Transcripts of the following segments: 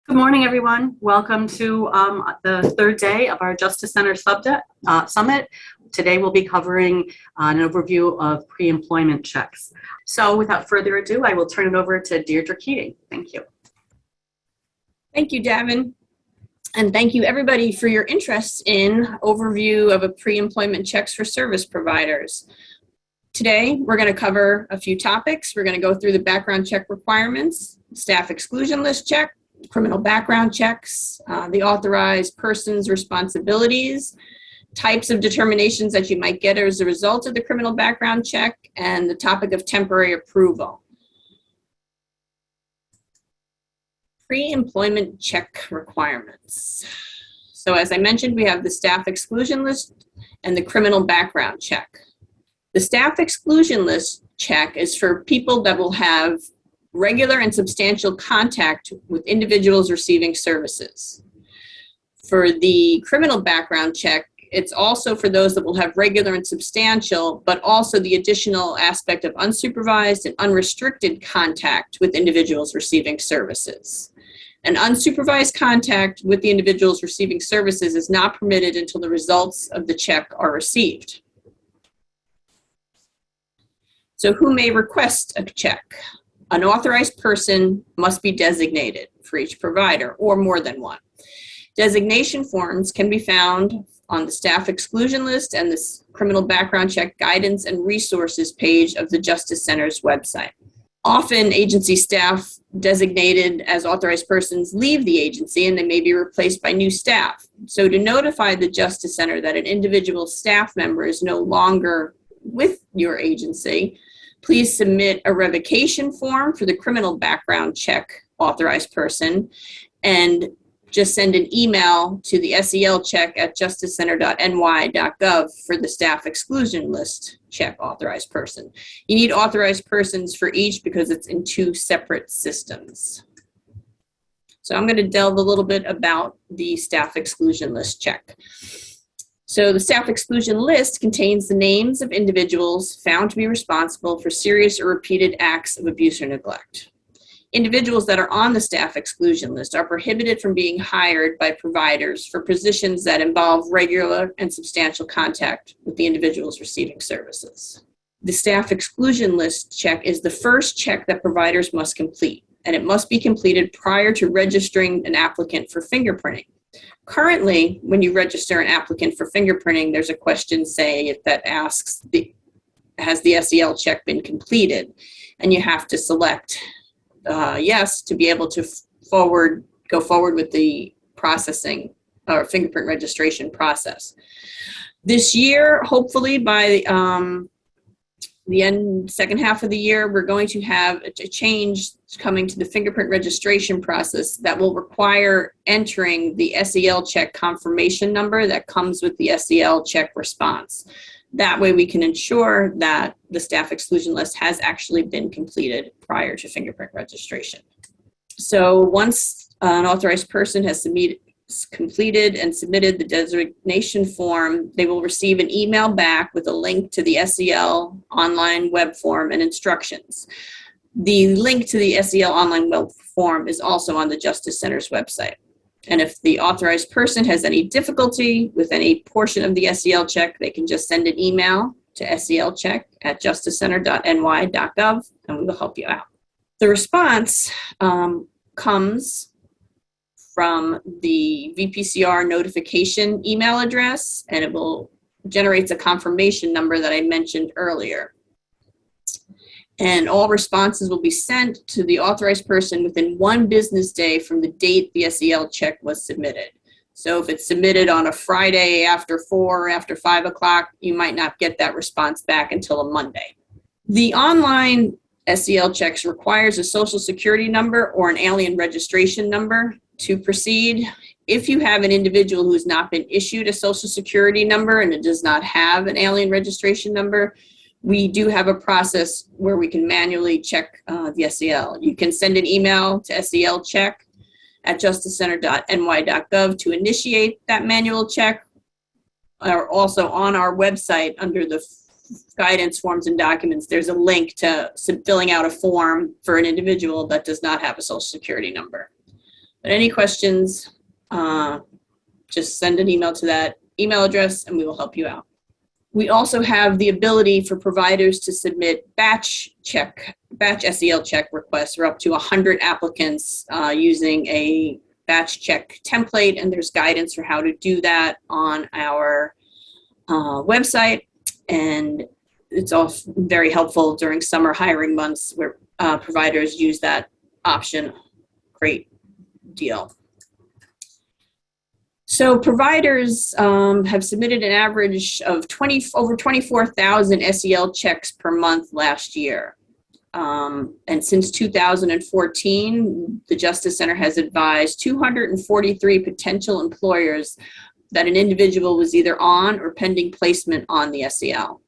Good morning, everyone. Welcome to the third day of our Justice Center Summit. Today we'll be covering an overview of pre-employment checks. So without further ado, I will turn it over to Deirdre Keating. Thank you. Thank you, Davin. And thank you, everybody, for your interest in overview of a pre-employment checks for service providers. Today, we're going to cover a few topics. We're going to go through the background check requirements, staff exclusion list check, criminal background checks, the authorized person's responsibilities, types of determinations that you might get as a result of the criminal background check, and the topic of temporary approval. Pre-employment check requirements. So as I mentioned, we have the staff exclusion list and the criminal background check. The staff exclusion list check is for people that will have regular and substantial contact with individuals receiving services. For the criminal background check, it's also for those that will have regular and substantial, but also the additional aspect of unsupervised and unrestricted contact with individuals receiving services. An unsupervised contact with the individuals receiving services is not permitted until the results of the check are received. So who may request a check? An authorized person must be designated for each provider, or more than one. Designation forms can be found on the staff exclusion list and the criminal background check guidance and resources page of the Justice Center's website. Often, agency staff designated as authorized persons leave the agency and they may be replaced by new staff. So to notify the Justice Center that an individual staff member is no longer with your agency, please submit a revocation form for the criminal background check authorized person and just send an email to the selcheck@justicecenter.ny.gov for the staff exclusion list check authorized person. You need authorized persons for each because it's in two separate systems. So I'm going to delve a little bit about the staff exclusion list check. So the staff exclusion list contains the names of individuals found to be responsible for serious or repeated acts of abuse or neglect. Individuals that are on the staff exclusion list are prohibited from being hired by providers for positions that involve regular and substantial contact with the individuals receiving services. The staff exclusion list check is the first check that providers must complete, and it must be completed prior to registering an applicant for fingerprinting. Currently, when you register an applicant for fingerprinting, there's a question, say, that asks, has the SEL check been completed? And you have to select yes to be able to go forward with the processing or fingerprint registration process. This year, hopefully by the second half of the year, we're going to have a change coming to the fingerprint registration process that will require entering the SEL check confirmation number that comes with the SEL check response. That way we can ensure that the staff exclusion list has actually been completed prior to fingerprint registration. So once an authorized person has completed and submitted the designation form, they will receive an email back with a link to the SEL online web form and instructions. The link to the SEL online web form is also on the Justice Center's website. And if the authorized person has any difficulty with any portion of the SEL check, they can just send an email to selcheck@justicecenter.ny.gov and we will help you out. The response comes from the VPCR notification email address, and it will generates a confirmation number that I mentioned earlier. And all responses will be sent to the authorized person within 1 business day from the date the SEL check was submitted. So if it's submitted on a Friday after 4 or after 5 o'clock, you might not get that response back until a Monday. The online SEL checks requires a social security number or an alien registration number to proceed. If you have an individual who has not been issued a social security number and it does not have an alien registration number, we do have a process where we can manually check the SEL. You can send an email to selcheck@justicecenter.ny.gov to initiate that manual check, or also on our website under the guidance forms and documents, there's a link to filling out a form for an individual that does not have a social security number. But any questions, just send an email to that email address and we will help you out. We also have the ability for providers to submit batch SEL check requests for up to 100 applicants using a batch check template, and there's guidance for how to do that on our website, and it's also very helpful during summer hiring months where providers use that option. Great deal. So providers have submitted an average of over 24,000 SEL checks per month last year. And since 2014, the Justice Center has advised 243 potential employers that an individual was either on or pending placement on the SEL.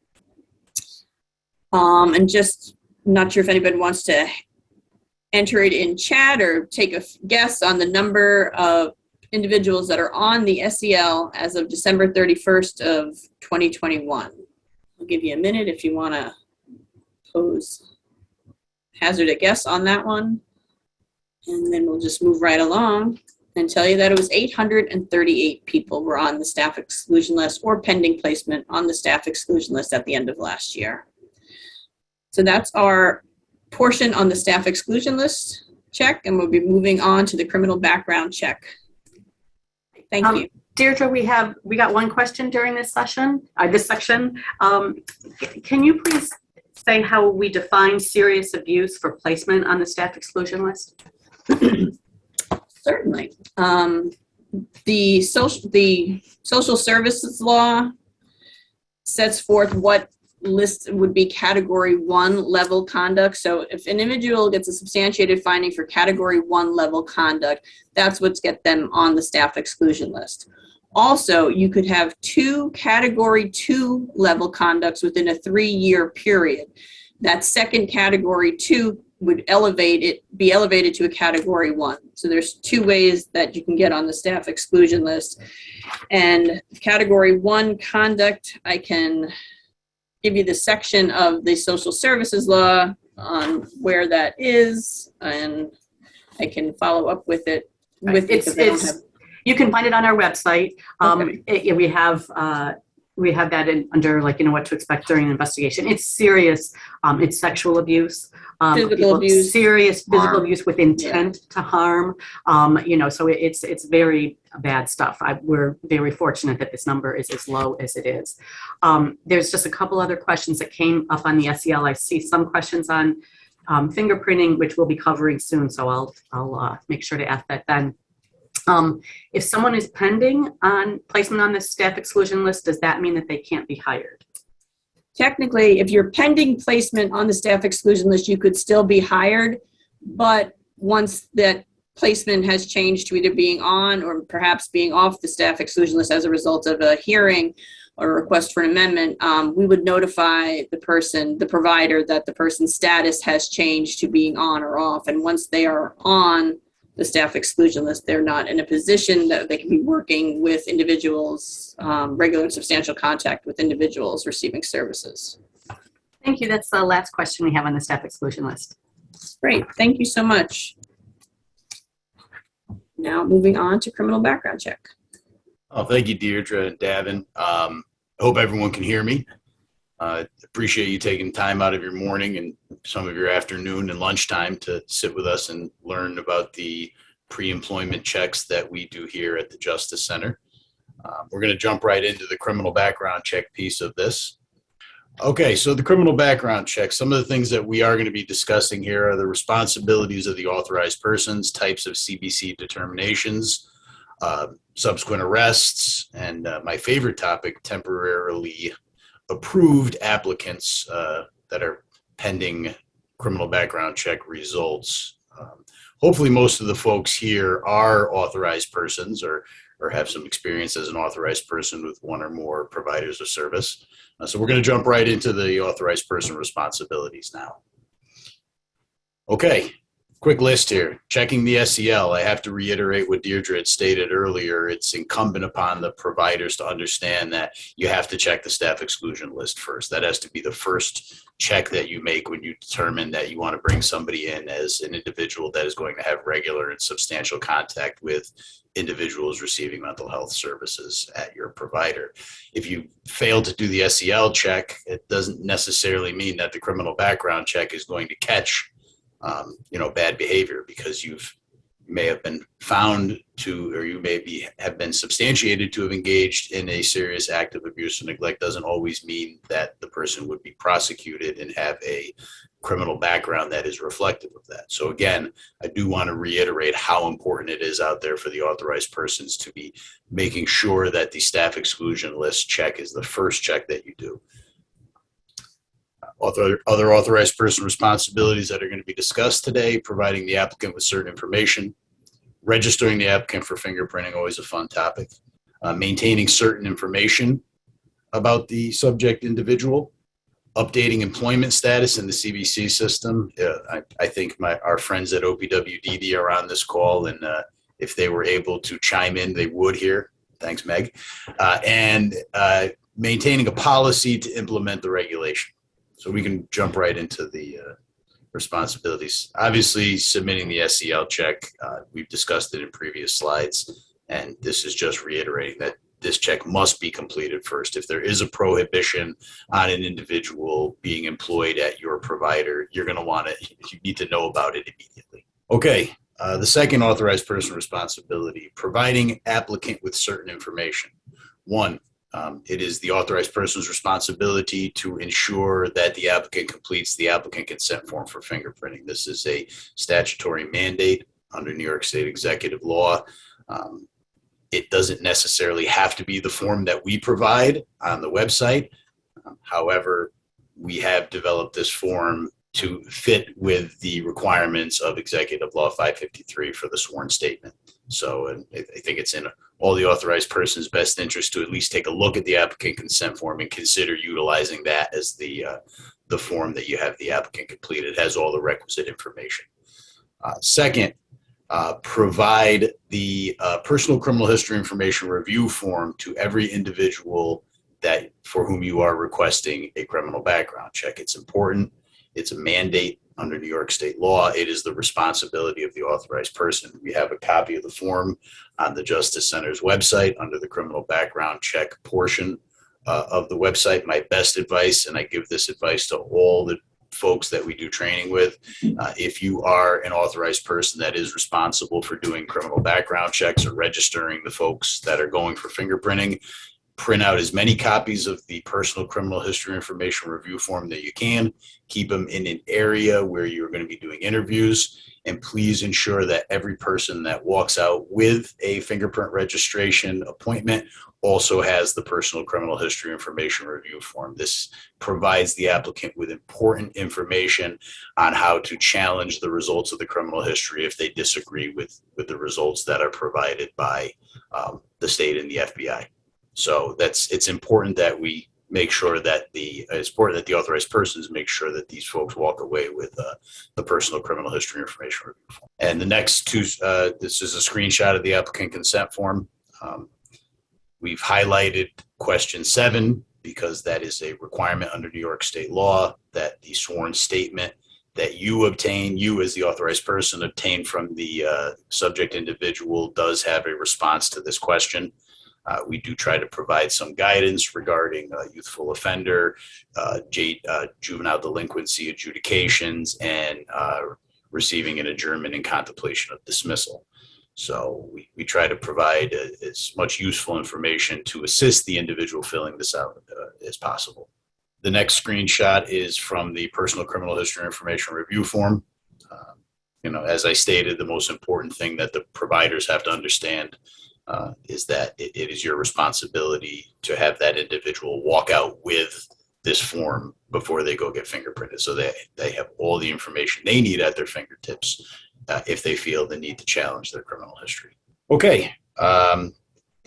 And just not sure if anybody wants to enter it in chat or take a guess on the number of individuals that are on the SEL as of December 31st of 2021. I'll give you a minute if you want to hazard a guess on that one. And then we'll just move right along and tell you that it was 838 people were on the staff exclusion list or pending placement on the staff exclusion list at the end of last year. So that's our portion on the staff exclusion list check, and we'll be moving on to the criminal background check. Thank you. Deirdre, we got one question during this section. Can you please say how we define serious abuse for placement on the staff exclusion list? Certainly. The social services law sets forth what list would be category 1 level conduct. So if an individual gets a substantiated finding for category 1 level conduct, that's what's get them on the staff exclusion list. Also, you could have 2 category 2 level conducts within a 3-year period. That second category 2 would be elevated to a category 1. So there's 2 ways that you can get on the staff exclusion list. And category 1 conduct, I can give you the section of the social services law on where that is, and I can follow up with it. You can find it on our website. Okay. We have that under what to expect during an investigation. It's serious. It's sexual abuse. Physical abuse. Serious physical harm. Abuse with intent to harm. So it's very bad stuff. We're very fortunate that this number is as low as it is. There's just a couple other questions that came up on the SEL. I see some questions on fingerprinting, which we'll be covering soon. So I'll make sure to ask that then. If someone is pending on placement on the staff exclusion list, does that mean that they can't be hired? Technically, if you're pending placement on the staff exclusion list, you could still be hired, but once that placement has changed to either being on or perhaps being off the staff exclusion list as a result of a hearing or a request for an amendment, we would notify the provider, that the person's status has changed to being on or off. And once they are on the staff exclusion list, they're not in a position that they can be working with individuals, regular and substantial contact with individuals receiving services. Thank you. That's the last question we have on the staff exclusion list. Great. Thank you so much. Now moving on to criminal background check. Oh, thank you, Deirdre and Davin. I hope everyone can hear me. Appreciate you taking time out of your morning and some of your afternoon and lunchtime to sit with us and learn about the pre-employment checks that we do here at the Justice Center. We're going to jump right into the criminal background check piece of this. Okay, so the criminal background check, some of the things that we are going to be discussing here are the responsibilities of the authorized persons, types of CBC determinations, subsequent arrests, and my favorite topic, temporarily approved applicants that are pending criminal background check results. Hopefully most of the folks here are authorized persons or have some experience as an authorized person with one or more providers of service. So we're going to jump right into the authorized person responsibilities now. Okay, quick list here. Checking the SEL. I have to reiterate what Deirdre had stated earlier. It's incumbent upon the providers to understand that you have to check the staff exclusion list first. That has to be the first check that you make when you determine that you want to bring somebody in as an individual that is going to have regular and substantial contact with individuals receiving mental health services at your provider. If you fail to do the SEL check, it doesn't necessarily mean that the criminal background check is going to catch bad behavior, because may have been found to, or you have been substantiated to have engaged in a serious act of abuse or neglect. Doesn't always mean that the person would be prosecuted and have a criminal background that is reflective of that. So again, I do want to reiterate how important it is out there for the authorized persons to be making sure that the staff exclusion list check is the first check that you do. Other authorized person responsibilities that are going to be discussed today: providing the applicant with certain information, registering the applicant for fingerprinting, always a fun topic, maintaining certain information about the subject individual, updating employment status in the CBC system. I think our friends at OPWDD are on this call, and if they were able to chime in, they would here. Thanks, Meg. And maintaining a policy to implement the regulation. So we can jump right into the responsibilities. Obviously, submitting the SEL check, we've discussed it in previous slides, and this is just reiterating that this check must be completed first. If there is a prohibition on an individual being employed at your provider, you need to know about it immediately. Okay, the second authorized person responsibility: providing applicant with certain information. One, it is the authorized person's responsibility to ensure that the applicant completes the applicant consent form for fingerprinting. This is a statutory mandate under New York State executive law. It doesn't necessarily have to be the form that we provide on the website. However, we have developed this form to fit with the requirements of Executive Law 553 for the sworn statement. So I think it's in all the authorized person's best interest to at least take a look at the applicant consent form and consider utilizing that as the form that you have the applicant complete. It has all the requisite information. Second, provide the personal criminal history information review form to every individual for whom you are requesting a criminal background check. It's important. It's a mandate under New York State law. It is the responsibility of the authorized person. We have a copy of the form on the Justice Center's website under the criminal background check portion of the website. My best advice, and I give this advice to all the folks that we do training with, if you are an authorized person that is responsible for doing criminal background checks or registering the folks that are going for fingerprinting, print out as many copies of the personal criminal history information review form that you can. Keep them in an area where you're going to be doing interviews, and please ensure that every person that walks out with a fingerprint registration appointment also has the personal criminal history information review form. This provides the applicant with important information on how to challenge the results of the criminal history if they disagree with the results that are provided by the state and the FBI. So it's important that we make sure that the authorized persons make sure that these folks walk away with the personal criminal history information review form. And the next two, this is a screenshot of the applicant consent form. We've highlighted question 7 because that is a requirement under New York State law that the sworn statement that you as the authorized person obtain from the subject individual does have a response to this question. We do try to provide some guidance regarding youthful offender, juvenile delinquency adjudications, and receiving an adjournment in contemplation of dismissal. So we try to provide as much useful information to assist the individual filling this out as possible. The next screenshot is from the personal criminal history information review form. As I stated, the most important thing that the providers have to understand is that it is your responsibility to have that individual walk out with this form before they go get fingerprinted, so they have all the information they need at their fingertips if they feel the need to challenge their criminal history. Okay, the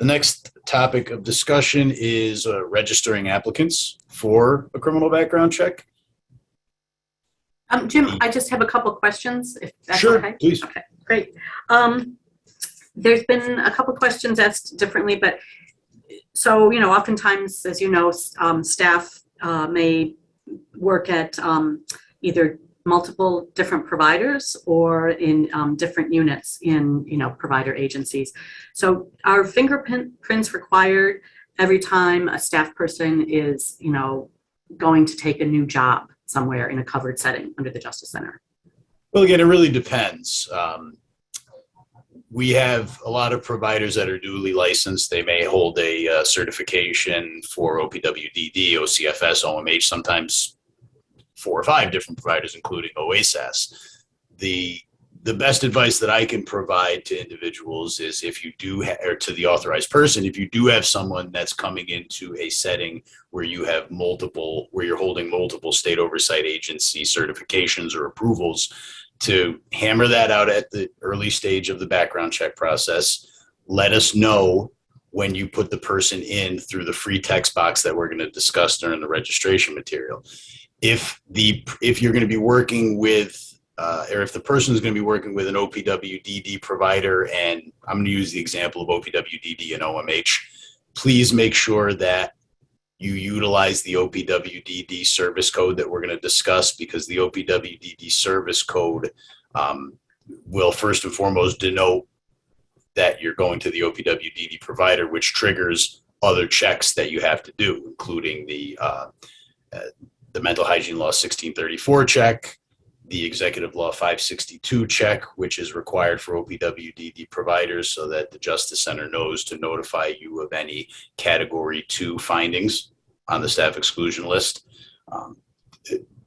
next topic of discussion is registering applicants for a criminal background check. Jim, I just have a couple questions, if that's Sure, okay. please. Okay, great. There's been a couple questions asked differently, but so, oftentimes, as you know, staff may work at either multiple different providers or in different units in, provider agencies. So are fingerprints required every time a staff person is, going to take a new job somewhere in a covered setting under the Justice Center? Well, again, it really depends. We have a lot of providers that are duly licensed. They may hold a certification for OPWDD, OCFS, OMH, sometimes 4 or 5 different providers, including OASAS. The best advice that I can provide to individuals is if you do, or to the authorized person, if you do have someone that's coming into a setting where you have where you're holding multiple state oversight agency certifications or approvals, to hammer that out at the early stage of the background check process. Let us know when you put the person in through the free text box that we're going to discuss during the registration material. If you're going to be working with or if the person is going to be working with an OPWDD provider, and I'm going to use the example of OPWDD and OMH, please make sure that you utilize the OPWDD service code that we're going to discuss, because the OPWDD service code will first and foremost denote that you're going to the OPWDD provider, which triggers other checks that you have to do, including the Mental Hygiene Law 1634 check, the Executive Law 562 check, which is required for OPWDD providers so that the Justice Center knows to notify you of any Category 2 findings on the staff exclusion list.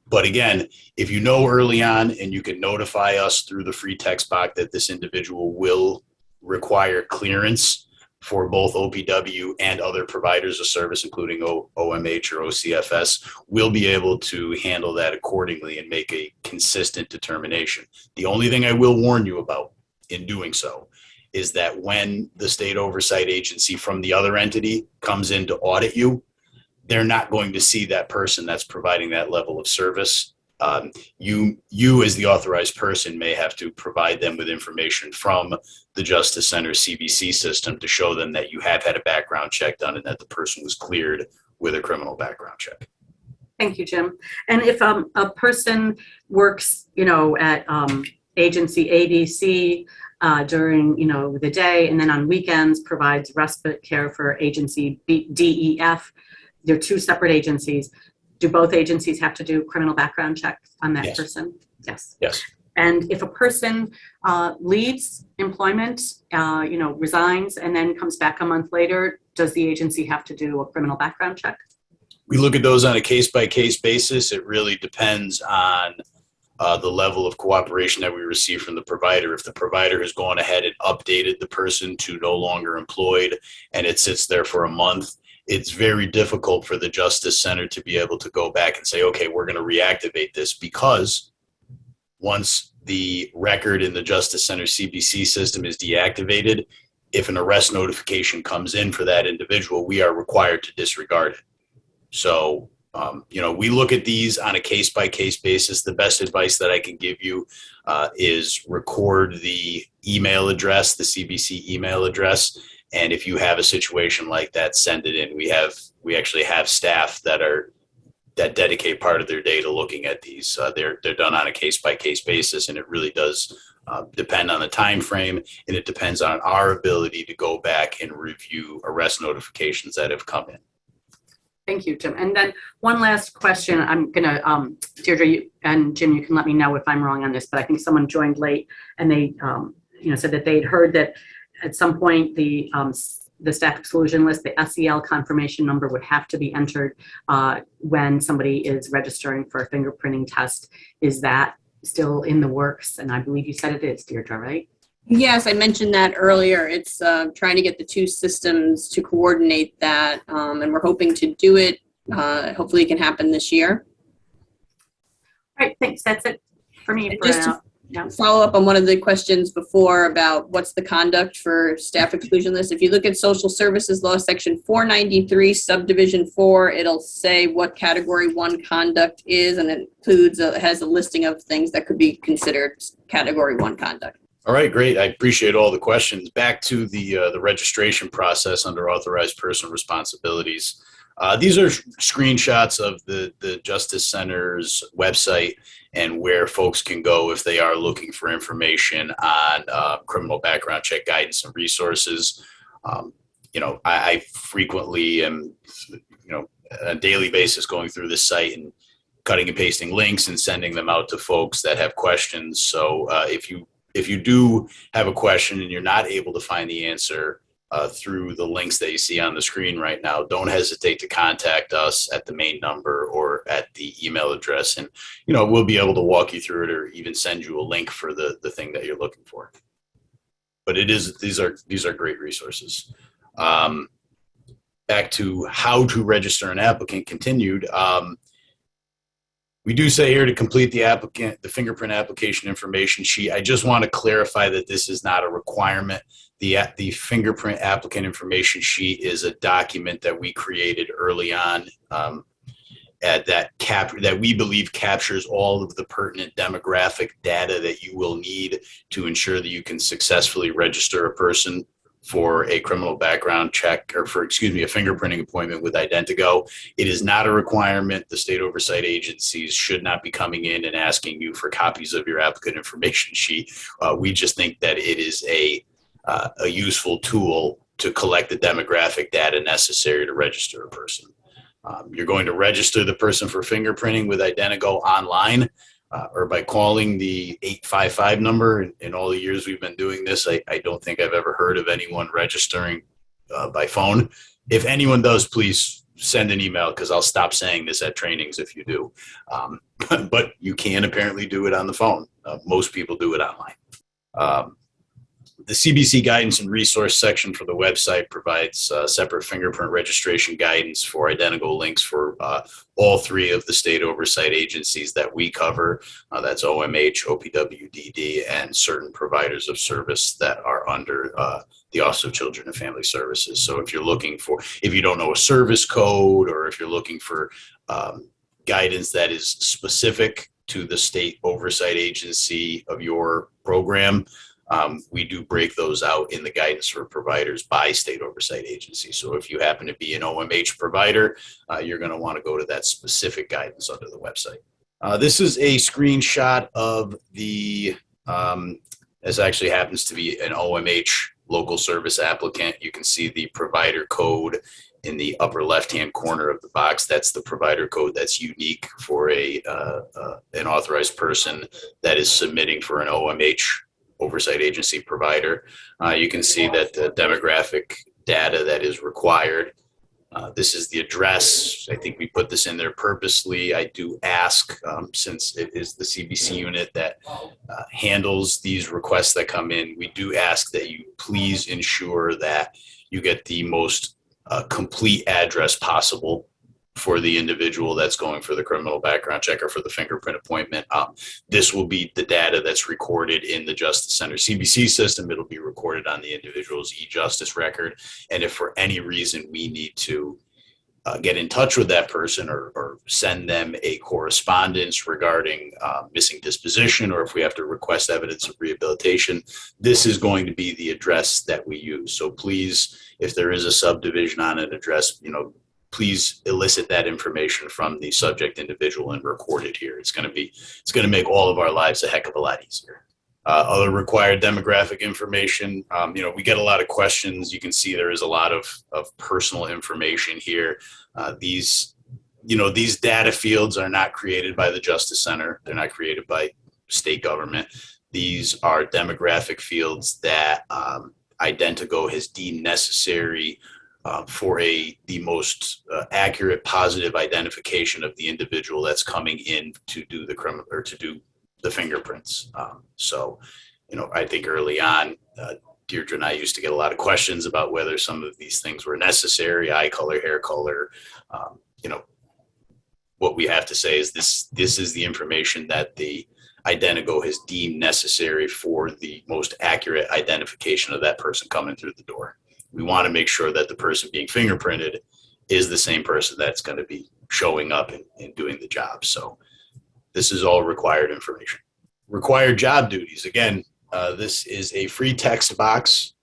But again, if you know early on and you can notify us through the free text box that this individual will require clearance for both OPW and other providers of service, including OMH or OCFS, we'll be able to handle that accordingly and make a consistent determination. The only thing I will warn you about in doing so is that when the state oversight agency from the other entity comes in to audit you, they're not going to see that person that's providing that level of service. You as the authorized person may have to provide them with information from the Justice Center CBC system to show them that you have had a background check done and that the person was cleared with a criminal background check. Thank you, Jim. And if a person works, at agency ABC during, the day, and then on weekends provides respite care for agency DEF, they're 2 separate agencies. Do both agencies have to do criminal background checks on that Yes. person? Yes. Yes. And if a person leaves employment, resigns, and then comes back a month later, does the agency have to do a criminal background check? We look at those on a case-by-case basis. It really depends on the level of cooperation that we receive from the provider. If the provider has gone ahead and updated the person to no longer employed and it sits there for a month, it's very difficult for the Justice Center to be able to go back and say, okay, we're going to reactivate this, because once the record in the Justice Center CBC system is deactivated, if an arrest notification comes in for that individual, we are required to disregard it. So, we look at these on a case-by-case basis. The best advice that I can give you is record the email address, the CBC email address. And if you have a situation like that, send it in. We actually have staff that dedicate part of their day to looking at these. They're done on a case-by-case basis, and it really does depend on the time frame, and it depends on our ability to go back and review arrest notifications that have come in. Thank you, Jim. And then one last question. I'm going to, Deirdre and Jim, you can let me know if I'm wrong on this, but I think someone joined late and they, said that they'd heard that at some point the staff exclusion list, the SEL confirmation number would have to be entered when somebody is registering for a fingerprinting test. Is that still in the works? And I believe you said it is, Deirdre, right? Yes, I mentioned that earlier. It's trying to get the 2 systems to coordinate that, and we're hoping to do it. Hopefully it can happen this year. All right, thanks. That's it for me. And for just now. Yeah. follow up on one of the questions before about what's the conduct for staff exclusion list. If you look at social services law, section 493, subdivision 4, it'll say what category 1 conduct is, and it includes, has a listing of things that could be considered category 1 conduct. All right, great. I appreciate all the questions. Back to the registration process under authorized person responsibilities. These are screenshots of the Justice Center's website and where folks can go if they are looking for information on criminal background check guidance and resources. I frequently am, on a daily basis going through this site and cutting and pasting links and sending them out to folks that have questions. So if you do have a question and you're not able to find the answer through the links that you see on the screen right now, don't hesitate to contact us at the main number or at the email address. And, we'll be able to walk you through it or even send you a link for the thing that you're looking for. But these are great resources. Back to how to register an applicant continued. We do say here to complete the fingerprint application information sheet. I just want to clarify that this is not a requirement. The fingerprint applicant information sheet is a document that we created early on that we believe captures all of the pertinent demographic data that you will need to ensure that you can successfully register a person for a criminal background check or a fingerprinting appointment with Identigo. It is not a requirement. The state oversight agencies should not be coming in and asking you for copies of your applicant information sheet. We just think that it is a useful tool to collect the demographic data necessary to register a person. You're going to register the person for fingerprinting with Identigo online or by calling the 855 number. In all the years we've been doing this, I don't think I've ever heard of anyone registering by phone. If anyone does, please send an email because I'll stop saying this at trainings if you do. But you can apparently do it on the phone. Most people do it online. The CBC guidance and resource section for the website provides separate fingerprint registration guidance for Identigo links for all three of the state oversight agencies that we cover. That's OMH, OPWDD, and certain providers of service that are under the Office of Children and Family Services. So if you don't know a service code, or if you're looking for guidance that is specific to the state oversight agency of your program, we do break those out in the guidance for providers by state oversight agency. So if you happen to be an OMH provider, you're going to want to go to that specific guidance under the website. This is a screenshot of this actually happens to be an OMH local service applicant. You can see the provider code in the upper left-hand corner of the box. That's the provider code that's unique for an authorized person that is submitting for an OMH oversight agency provider. You can see that the demographic data that is required. This is the address. I think we put this in there purposely. I do ask, since it is the CBC unit that handles these requests that come in, we do ask that you please ensure that you get the most complete address possible for the individual that's going for the criminal background check or for the fingerprint appointment. This will be the data that's recorded in the Justice Center CBC system. It'll be recorded on the individual's e-justice record. And if for any reason we need to get in touch with that person or send them a correspondence regarding missing disposition, or if we have to request evidence of rehabilitation, this is going to be the address that we use. So please, if there is a subdivision on an address, please elicit that information from the subject individual and record it here. It's going to make all of our lives a heck of a lot easier. Other required demographic information. We get a lot of questions. You can see there is a lot of personal information here. These data fields are not created by the Justice Center. They're not created by state government. These are demographic fields that Identigo has deemed necessary for the most accurate, positive identification of the individual that's coming in to do the criminal or to do the fingerprints. I think early on, Deirdre and I used to get a lot of questions about whether some of these things were necessary: eye color, hair color. What we have to say is this is the information that the Identigo has deemed necessary for the most accurate identification of that person coming through the door. We want to make sure that the person being fingerprinted is the same person that's going to be showing up and doing the job. So this is all required information. Required job duties. Again, this is a free text box.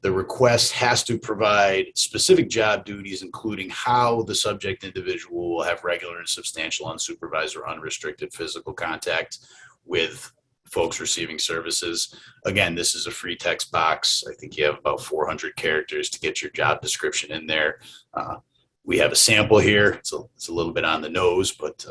The request has to provide specific job duties, including how the subject individual will have regular and substantial unsupervised or unrestricted physical contact with folks receiving services. Again, this is a free text box. I think you have about 400 characters to get your job description in there. We have a sample here. It's a little bit on the nose, but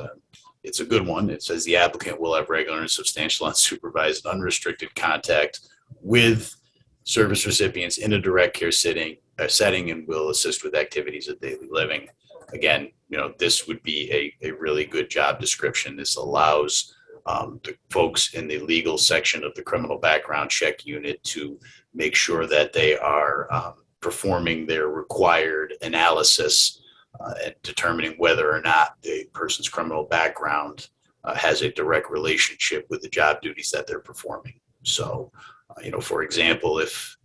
it's a good one. It says the applicant will have regular and substantial unsupervised unrestricted contact with service recipients in a direct care setting and will assist with activities of daily living. Again, this would be a really good job description. This allows the folks in the legal section of the criminal background check unit to make sure that they are performing their required analysis and determining whether or not the person's criminal background has a direct relationship with the job duties that they're performing. So, for example, if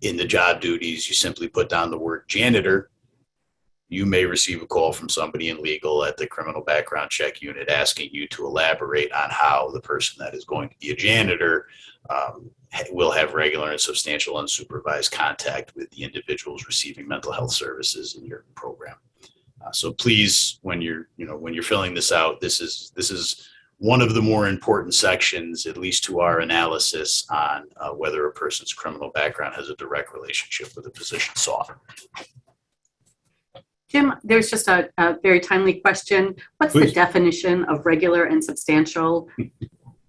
in the job duties you simply put down the word janitor, you may receive a call from somebody in legal at the criminal background check unit asking you to elaborate on how the person that is going to be a janitor will have regular and substantial unsupervised contact with the individuals receiving mental health services in your program. So please, when you're filling this out, this is one of the more important sections, at least to our analysis on whether a person's criminal background has a direct relationship with the position sought. Jim, there's just a very timely question. What's Please. the definition of regular and substantial?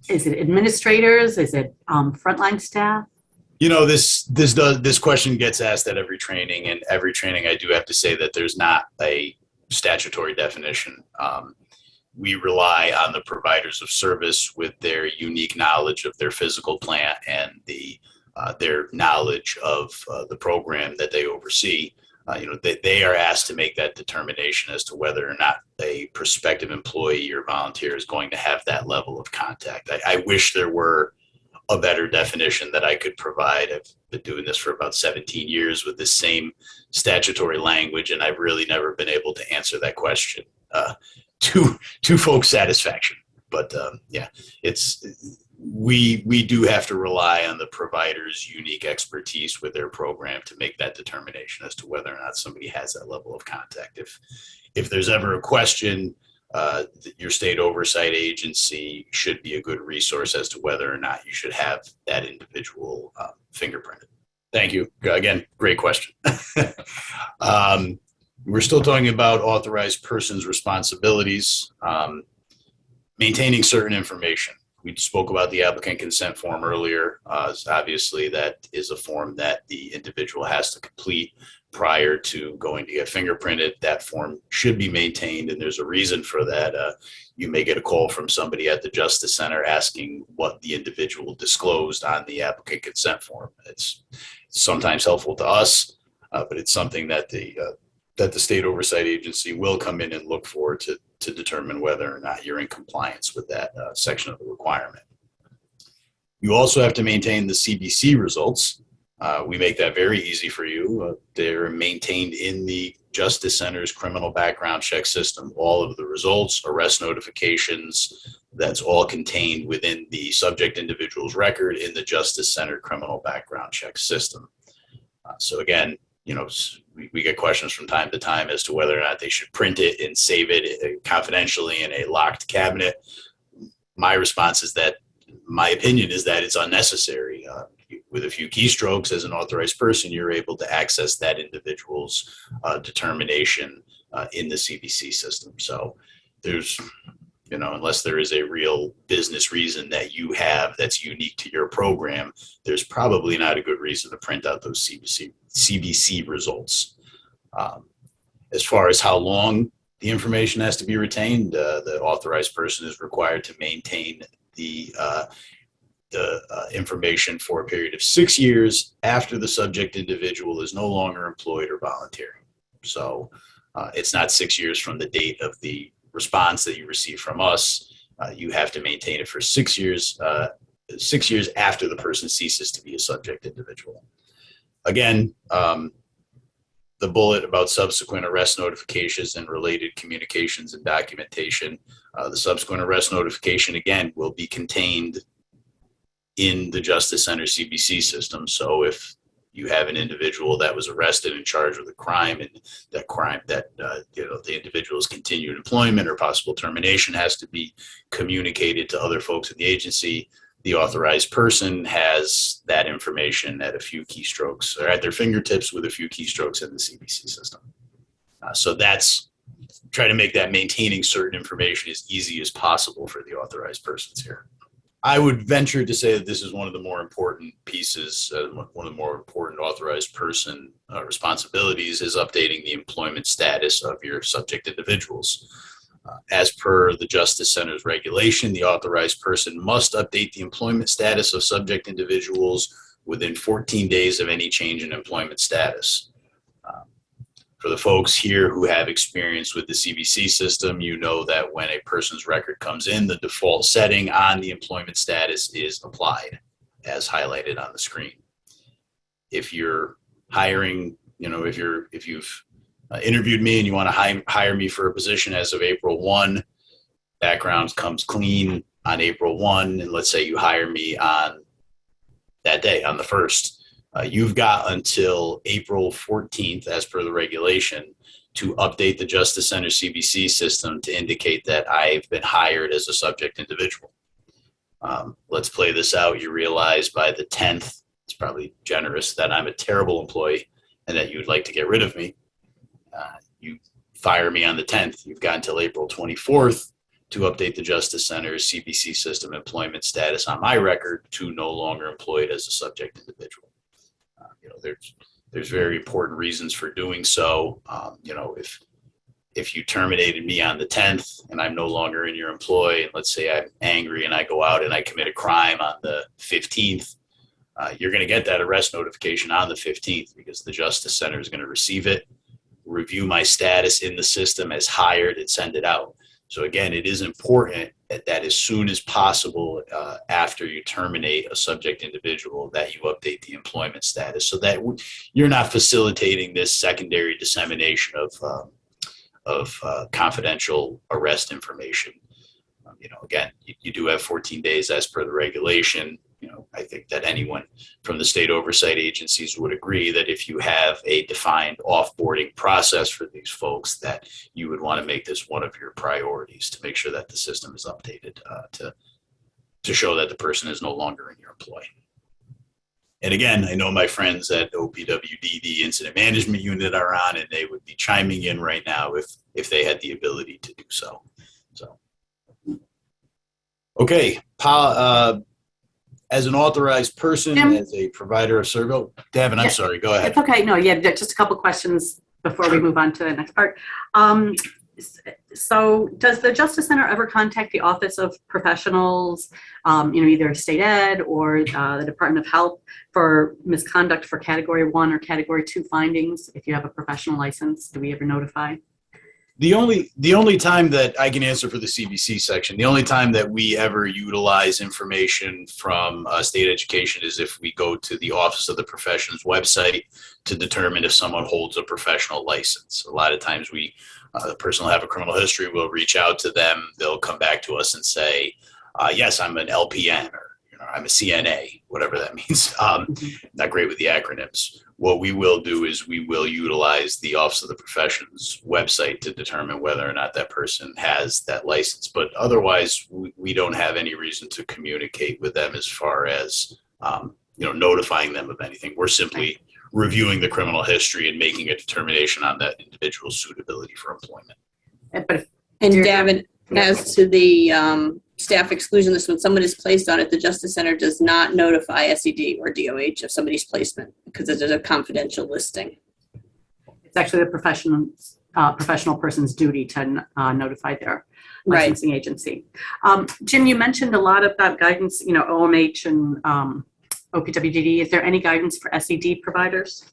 Is it administrators? Is it frontline staff? This question gets asked at every training, and every training I do have to say that there's not a statutory definition. We rely on the providers of service with their unique knowledge of their physical plant and their knowledge of the program that they oversee. They are asked to make that determination as to whether or not a prospective employee or volunteer is going to have that level of contact. I wish there were a better definition that I could provide. I've been doing this for about 17 years with this same statutory language, and I've really never been able to answer that question to folks' satisfaction. But we do have to rely on the provider's unique expertise with their program to make that determination as to whether or not somebody has that level of contact. If there's ever a question, your state oversight agency should be a good resource as to whether or not you should have that individual fingerprinted. Thank you. Again, great question. We're still talking about authorized persons' responsibilities, maintaining certain information. We spoke about the applicant consent form earlier. Obviously, that is a form that the individual has to complete prior to going to get fingerprinted. That form should be maintained, and there's a reason for that. You may get a call from somebody at the Justice Center asking what the individual disclosed on the applicant consent form. It's sometimes helpful to us, but it's something that the state oversight agency will come in and look for to determine whether or not you're in compliance with that section of the requirement. You also have to maintain the CBC results. We make that very easy for you. They're maintained in the Justice Center's criminal background check system. All of the results, arrest notifications, that's all contained within the subject individual's record in the Justice Center criminal background check system. So again, we get questions from time to time as to whether or not they should print it and save it confidentially in a locked cabinet. My response is that my opinion is that it's unnecessary. With a few keystrokes as an authorized person, you're able to access that individual's determination in the CBC system. So there's, unless there is a real business reason that you have that's unique to your program, there's probably not a good reason to print out those CBC results. As far as how long the information has to be retained, the authorized person is required to maintain the information for a period of 6 years after the subject individual is no longer employed or volunteering. So it's not 6 years from the date of the response that you receive from us. you have to maintain it for 6 years, 6 years after the person ceases to be a subject individual. Again, the bullet about subsequent arrest notifications and related communications and documentation, the subsequent arrest notification, again, will be contained in the Justice Center CBC system. So if you have an individual that was arrested and charged with a crime, and the individual's continued employment or possible termination has to be communicated to other folks in the agency, the authorized person has that information at a few keystrokes, or at their fingertips with a few keystrokes in the CBC system. So that's try to make that maintaining certain information as easy as possible for the authorized persons here. I would venture to say that this is one of the more important pieces, one of the more important authorized person responsibilities is updating the employment status of your subject individuals. As per the Justice Center's regulation, the authorized person must update the employment status of subject individuals within 14 days of any change in employment status. For the folks here who have experience with the CBC system, you know that when a person's record comes in, the default setting on the employment status is applied, as highlighted on the screen. If you're hiring, if you've interviewed me and you want to hire me for a position as of April 1, background comes clean on April 1, and let's say you hire me on that day, on the 1st. You've got until April 14th, as per the regulation, to update the Justice Center CBC system to indicate that I've been hired as a subject individual. Let's play this out. You realize by the 10th, it's probably generous, that I'm a terrible employee and that you'd like to get rid of me. You fire me on the 10th. You've got until April 24th to update the Justice Center's CBC system employment status on my record to no longer employed as a subject individual. There's very important reasons for doing so. If you terminated me on the 10th and I'm no longer in your employ, and let's say I'm angry and I go out and I commit a crime on the 15th, you're going to get that arrest notification on the 15th because the Justice Center is going to receive it, review my status in the system as hired, and send it out. So again, it is important that as soon as possible after you terminate a subject individual that you update the employment status so that you're not facilitating this secondary dissemination of confidential arrest information. Again, you do have 14 days as per the regulation. I think that anyone from the state oversight agencies would agree that if you have a defined offboarding process for these folks, that you would want to make this one of your priorities to make sure that the system is updated to show that the person is no longer in your employ. And again, I know my friends at OPWD, the Incident Management Unit, are on, and they would be chiming in right now if they had the ability to do so. Okay, as an authorized person, Jim? as a provider of service. Davin, I'm Yeah. sorry, go ahead. It's okay. No, yeah, just a couple questions before we move on to the next part. So does the Justice Center ever contact the Office of Professionals, either state ed or the Department of Health for misconduct for Category 1 or Category 2 findings? If you have a professional license, do we ever notify? The only time that I can answer for the CBC section, the only time that we ever utilize information from state education is if we go to the Office of the Professions website to determine if someone holds a professional license. A lot of times the person will have a criminal history, we'll reach out to them, they'll come back to us and say, yes, I'm an LPN, or I'm a CNA, whatever that means. Not great with the acronyms. What we will do is we will utilize the Office of the Professions website to determine whether or not that person has that license. But otherwise, we don't have any reason to communicate with them as far as notifying them of anything. We're simply reviewing the criminal history and making a determination on that individual's suitability for employment. But And Dear- Davin, as to the staff exclusion list, when someone is placed on it, the Justice Center does not notify SED or DOH of somebody's placement because it is a confidential listing. it's actually the professional person's duty to notify their Right. licensing agency. Jim, you mentioned a lot about guidance, OMH and OPWDD. Is there any guidance for SED providers?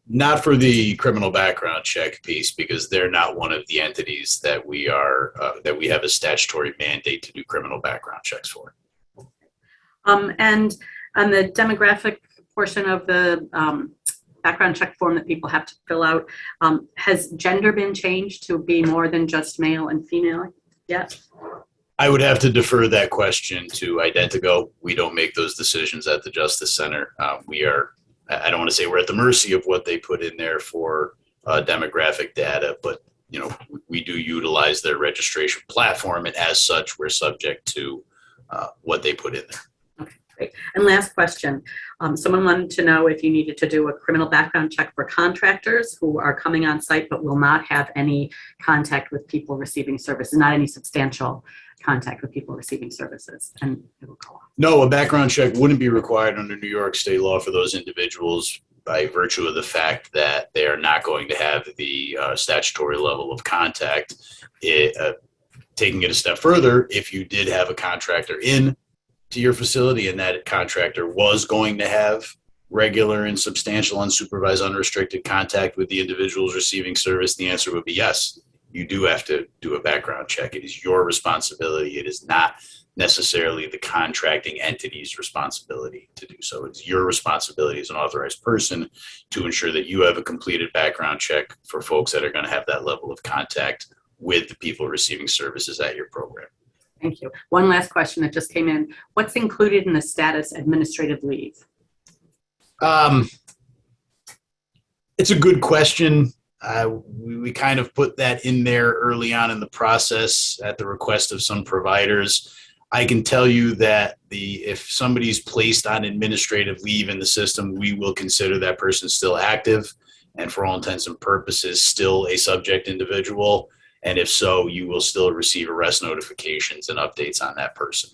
Not for the criminal background check piece, because they're not one of the entities that we are, that we have a statutory mandate to do criminal background checks for. And on the demographic portion of the background check form that people have to fill out, has gender been changed to be more than just male and female yet? I would have to defer that question to Identigo. We don't make those decisions at the Justice Center. We are, I don't want to say we're at the mercy of what they put in there for demographic data, but we do utilize their registration platform, and as such, we're subject to what they put in there. Great. And last question. Someone wanted to know if you needed to do a criminal background check for contractors who are coming on site but will not have any contact with people receiving services, not any substantial contact with people receiving services. And it will go on. No, a background check wouldn't be required under New York state law for those individuals by virtue of the fact that they are not going to have the statutory level of contact. Taking it a step further, if you did have a contractor in to your facility and that contractor was going to have regular and substantial unsupervised unrestricted contact with the individuals receiving service, the answer would be yes. You do have to do a background check. It is your responsibility. It is not necessarily the contracting entity's responsibility to do so. It's your responsibility as an authorized person to ensure that you have a completed background check for folks that are going to have that level of contact with the people receiving services at your program. Thank you. One last question that just came in. What's included in the status administrative leave? It's a good question. We kind of put that in there early on in the process at the request of some providers. I can tell you that if somebody's placed on administrative leave in the system, we will consider that person still active and for all intents and purposes still a subject individual. And if so, you will still receive arrest notifications and updates on that person.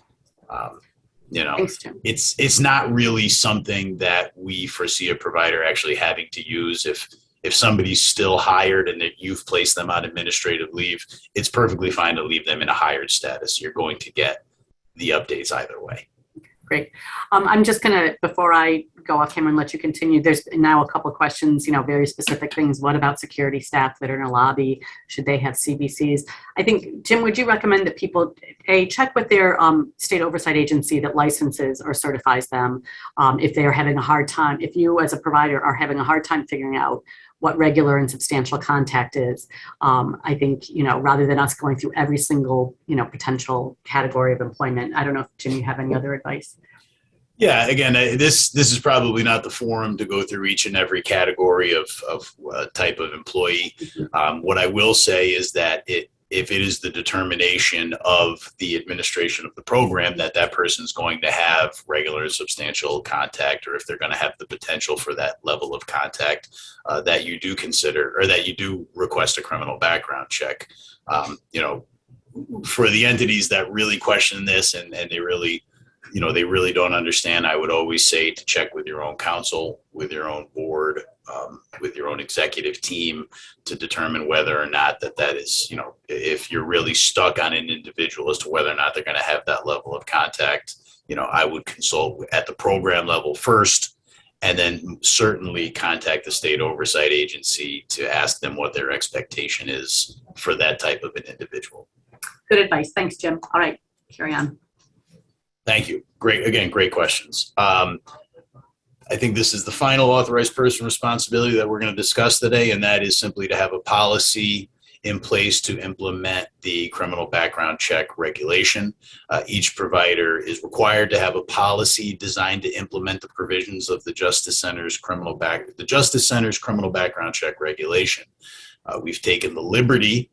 Thanks, Jim. It's not really something that we foresee a provider actually having to use. If somebody's still hired and that you've placed them on administrative leave, it's perfectly fine to leave them in a hired status. You're going to get the updates either way. Great. I'm just going to, before I go off camera and let you continue, there's now a couple of questions, very specific things. What about security staff that are in a lobby? Should they have CBCs? I think, Jim, would you recommend that people, check with their state oversight agency that licenses or certifies them if they are having a hard time, if you as a provider are having a hard time figuring out what regular and substantial contact is. I think, rather than us going through every single, potential category of employment. I don't know if, Jim, you have any other advice? Yeah, again, this is probably not the forum to go through each and every category of type of employee. What I will say is that if it is the determination of the administration of the program that that person is going to have regular and substantial contact, or if they're going to have the potential for that level of contact, that you do consider, or that you do request a criminal background check. For the entities that really question this and they really don't understand, I would always say to check with your own counsel, with your own board, with your own executive team to determine whether or not that is, if you're really stuck on an individual as to whether or not they're going to have that level of contact, I would consult at the program level first, and then certainly contact the state oversight agency to ask them what their expectation is for that type of an individual. Good advice. Thanks, Jim. All right, carry on. Thank you. Great questions. I think this is the final authorized person responsibility that we're going to discuss today, and that is simply to have a policy in place to implement the criminal background check regulation. Each provider is required to have a policy designed to implement the provisions of the Justice Center's criminal background check regulation. We've taken the liberty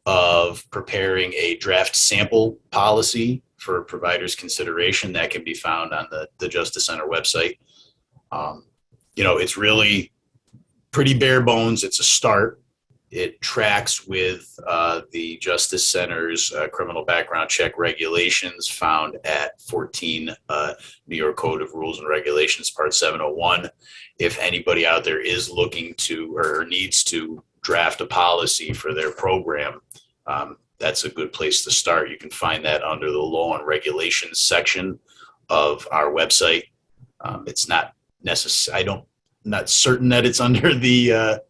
of preparing a draft sample policy for providers' consideration that can be found on the Justice Center website. It's really pretty bare bones. It's a start. It tracks with the Justice Center's criminal background check regulations found at 14 New York Code of Rules and Regulations, Part 701. If anybody out there is looking to or needs to draft a policy for their program, that's a good place to start. You can find that under the Law and Regulations section of our website. It's not necessary. not certain that it's under the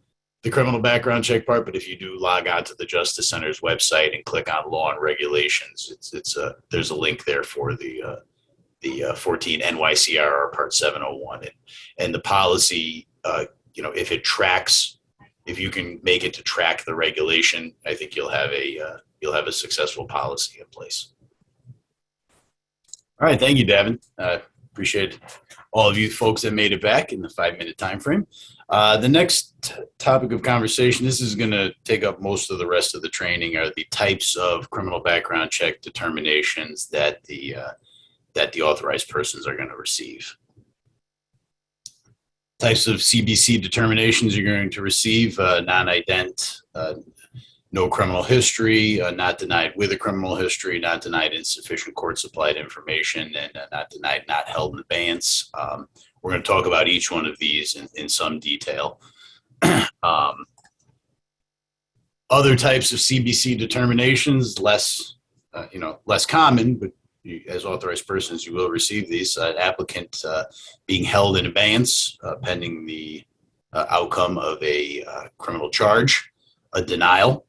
criminal background check part, but if you do log on to the Justice Center's website and click on law and regulations, there's a link there for the 14 NYCRR Part 701, and the policy. If it tracks, if you can make it to track the regulation, I think you'll have a successful policy in place. All right, thank you, Davin. Appreciate all of you folks that made it back in the 5-minute time frame. The next topic of conversation, this is going to take up most of the rest of the training, are the types of criminal background check determinations that the authorized persons are going to receive. Types of CBC determinations you're going to receive: non-ident, no criminal history, not denied with a criminal history, not denied insufficient court-supplied information, and not denied not held in abeyance. We're going to talk about each one of these in some detail. Other types of CBC determinations, less common, but as authorized persons, you will receive these. Applicant being held in abeyance pending the outcome of a criminal charge, a denial,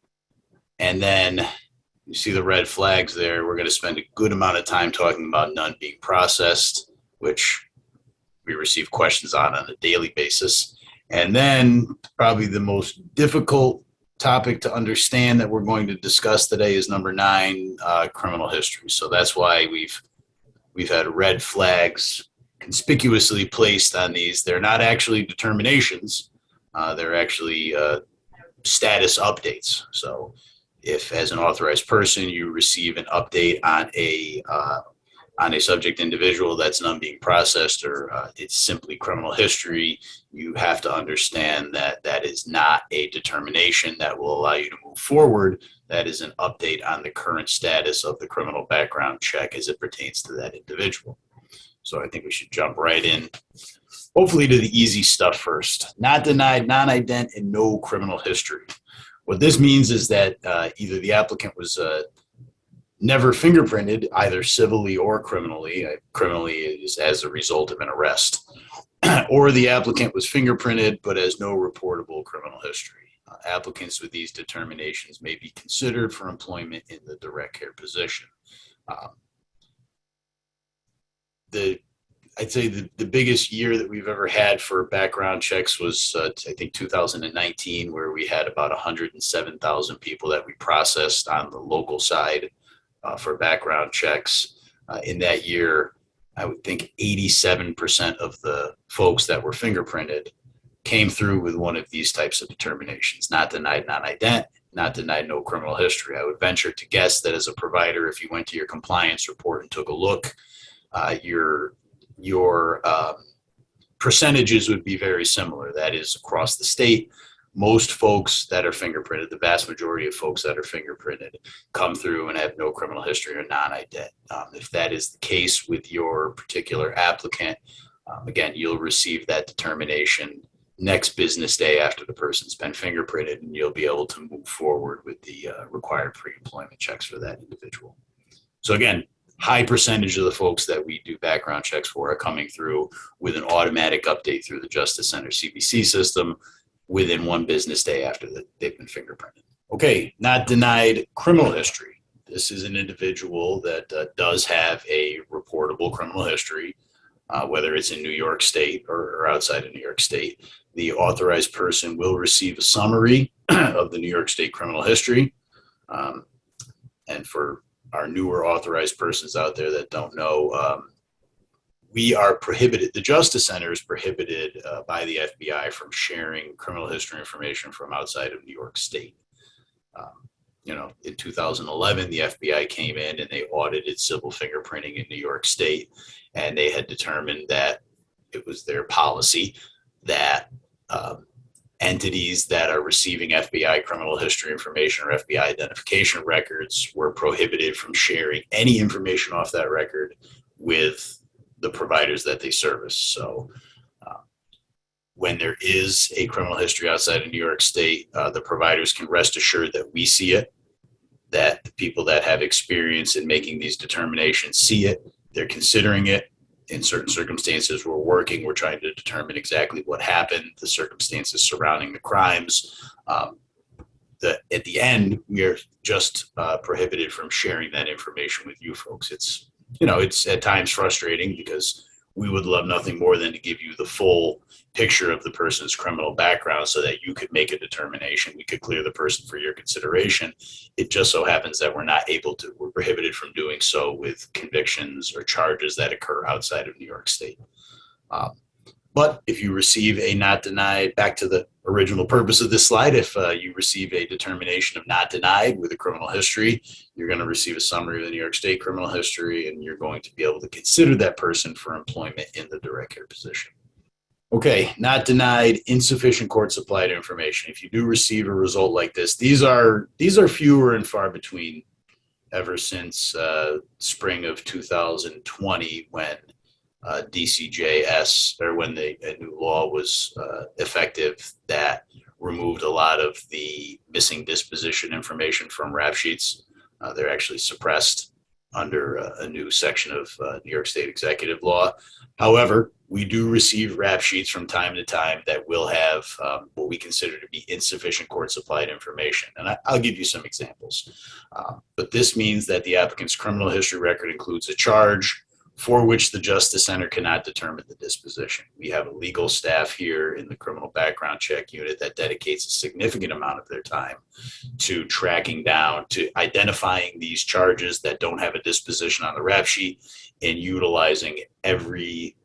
and then you see the red flags there. We're going to spend a good amount of time talking about none being processed, which we receive questions on a daily basis. And then probably the most difficult topic to understand that we're going to discuss today is number 9, criminal history. So that's why we've had red flags conspicuously placed on these. They're not actually determinations. They're actually status updates. So if, as an authorized person, you receive an update on a subject individual that's none being processed, or it's simply criminal history, you have to understand that that is not a determination that will allow you to move forward. That is an update on the current status of the criminal background check as it pertains to that individual. So I think we should jump right in, hopefully to the easy stuff first. Not denied, non-ident, and no criminal history. What this means is that either the applicant was never fingerprinted, either civilly or criminally. Criminally is as a result of an arrest. Or the applicant was fingerprinted but has no reportable criminal history. Applicants with these determinations may be considered for employment in the direct care position. I'd say the biggest year that we've ever had for background checks was, I think, 2019, where we had about 107,000 people that we processed on the local side for background checks. In that year, I would think 87% of the folks that were fingerprinted came through with one of these types of determinations: not denied, non-ident, not denied, no criminal history. I would venture to guess that as a provider, if you went to your compliance report and took a look, your percentages would be very similar. That is, across the state, most folks that are fingerprinted, the vast majority of folks that are fingerprinted, come through and have no criminal history or non-ident. If that is the case with your particular applicant, again, you'll receive that determination next business day after the person's been fingerprinted, and you'll be able to move forward with the required pre-employment checks for that individual. So again, high percentage of the folks that we do background checks for are coming through with an automatic update through the Justice Center CBC system within one business day after they've been fingerprinted. Okay, not denied criminal history. This is an individual that does have a reportable criminal history, whether it's in New York State or outside of New York State. The authorized person will receive a summary of the New York State criminal history. And for our newer authorized persons out there that don't know, we are prohibited, the Justice Center is prohibited by the FBI from sharing criminal history information from outside of New York State. In 2011, the FBI came in and they audited civil fingerprinting in New York State, and they had determined that it was their policy that entities that are receiving FBI criminal history information or FBI identification records were prohibited from sharing any information off that record with the providers that they service. So when there is a criminal history outside of New York State, the providers can rest assured that we see it, that the people that have experience in making these determinations see it, they're considering it, in certain circumstances we're working, we're trying to determine exactly what happened, the circumstances surrounding the crimes. At the end, we are just prohibited from sharing that information with you folks. It's at times frustrating because we would love nothing more than to give you the full picture of the person's criminal background so that you could make a determination. We could clear the person for your consideration. It just so happens that we're prohibited from doing so with convictions or charges that occur outside of New York State. But if you receive a not denied, back to the original purpose of this slide, if you receive a determination of not denied with a criminal history, you're going to receive a summary of the New York State criminal history, and you're going to be able to consider that person for employment in the direct care position. Okay, not denied, insufficient court supplied information. If you do receive a result like this, these are fewer and far between ever since spring of 2020 when DCJS, or when a new law was effective that removed a lot of the missing disposition information from rap sheets. They're actually suppressed under a new section of New York State executive law. However, we do receive rap sheets from time to time that will have what we consider to be insufficient court supplied information. And I'll give you some examples. But this means that the applicant's criminal history record includes a charge for which the Justice Center cannot determine the disposition. We have a legal staff here in the criminal background check unit that dedicates a significant amount of their time to tracking down, to identifying these charges that don't have a disposition on the rap sheet and utilizing every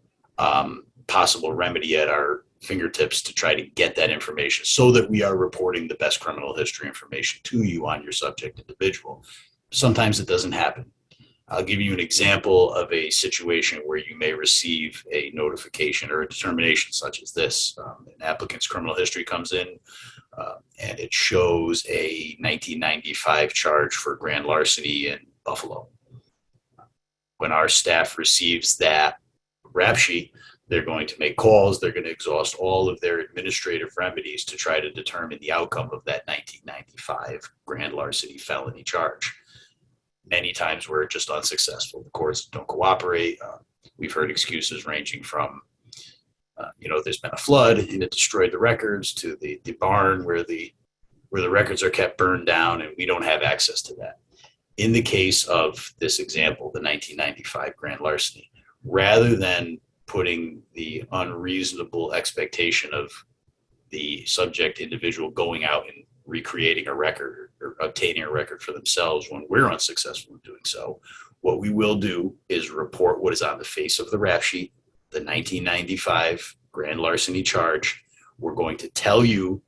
possible remedy at our fingertips to try to get that information so that we are reporting the best criminal history information to you on your subject individual. Sometimes it doesn't happen. I'll give you an example of a situation where you may receive a notification or a determination such as this. An applicant's criminal history comes in and it shows a 1995 charge for grand larceny in Buffalo. When our staff receives that rap sheet, they're going to make calls. They're going to exhaust all of their administrative remedies to try to determine the outcome of that 1995 grand larceny felony charge. Many times we're just unsuccessful. The courts don't cooperate. We've heard excuses ranging from, there's been a flood and it destroyed the records, to the barn where the records are kept burned down and we don't have access to that. In the case of this example, the 1995 grand larceny, rather than putting the unreasonable expectation of the subject individual going out and recreating a record or obtaining a record for themselves when we're unsuccessful in doing so, what we will do is report what is on the face of the rap sheet, the 1995 grand larceny charge. We're going to tell you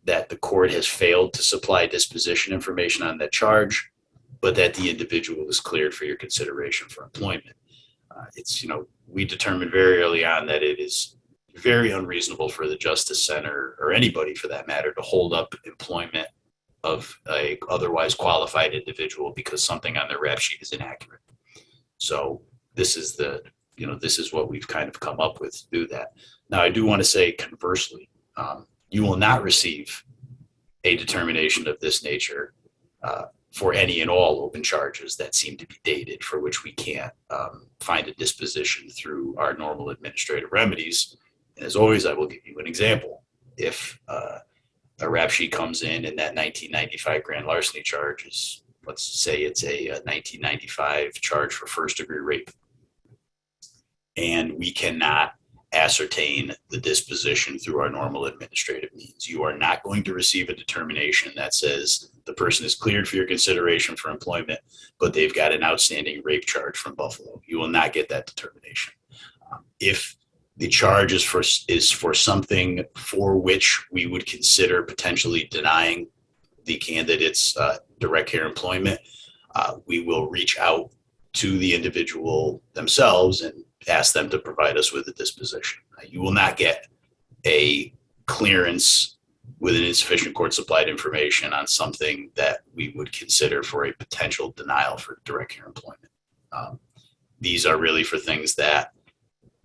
that the court has failed to supply disposition information on that charge, but that the individual is cleared for your consideration for employment. We determined very early on that it is very unreasonable for the Justice Center, or anybody for that matter, to hold up employment of a otherwise qualified individual because something on their rap sheet is inaccurate. So this is what we've kind of come up with to do that. Now, I do want to say conversely, you will not receive a determination of this nature for any and all open charges that seem to be dated, for which we can't find a disposition through our normal administrative remedies. And as always, I will give you an example. If a rap sheet comes in and that 1995 grand larceny charge is, let's say it's a 1995 charge for first-degree rape, and we cannot ascertain the disposition through our normal administrative means, you are not going to receive a determination that says the person is cleared for your consideration for employment, but they've got an outstanding rape charge from Buffalo. You will not get that determination. If the charge is for something for which we would consider potentially denying the candidate's direct care employment, we will reach out to the individual themselves and ask them to provide us with a disposition. You will not get a clearance with an insufficient court supplied information on something that we would consider for a potential denial for direct care employment. These are really for things that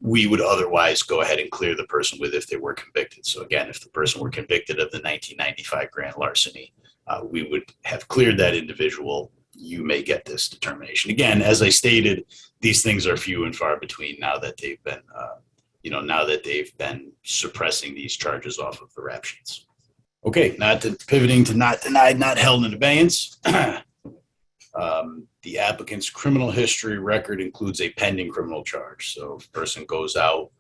we would otherwise go ahead and clear the person with if they were convicted. So again, if the person were convicted of the 1995 grand larceny, we would have cleared that individual you may get this determination. Again, as I stated, these things are few and far between now that they've been, now that they've been suppressing these charges off of the rap sheets. Okay, pivoting to not denied, not held in abeyance. The applicant's criminal history record includes a pending criminal charge. So if a person goes out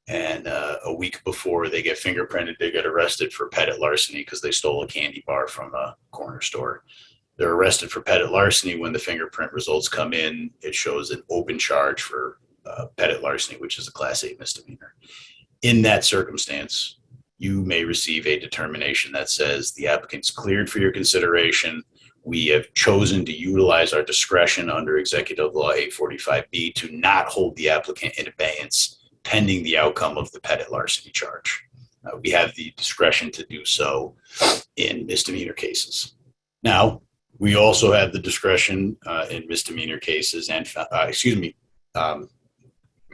and a week before they get fingerprinted, they get arrested for petit larceny because they stole a candy bar from a corner store. They're arrested for petit larceny. When the fingerprint results come in, it shows an open charge for petit larceny, which is a Class 8 misdemeanor. In that circumstance, you may receive a determination that says the applicant's cleared for your consideration. We have chosen to utilize our discretion under Executive Law 845B to not hold the applicant in abeyance pending the outcome of the petit larceny charge. We have the discretion to do so in misdemeanor cases. Now, we also have the discretion in misdemeanor cases and, I'm going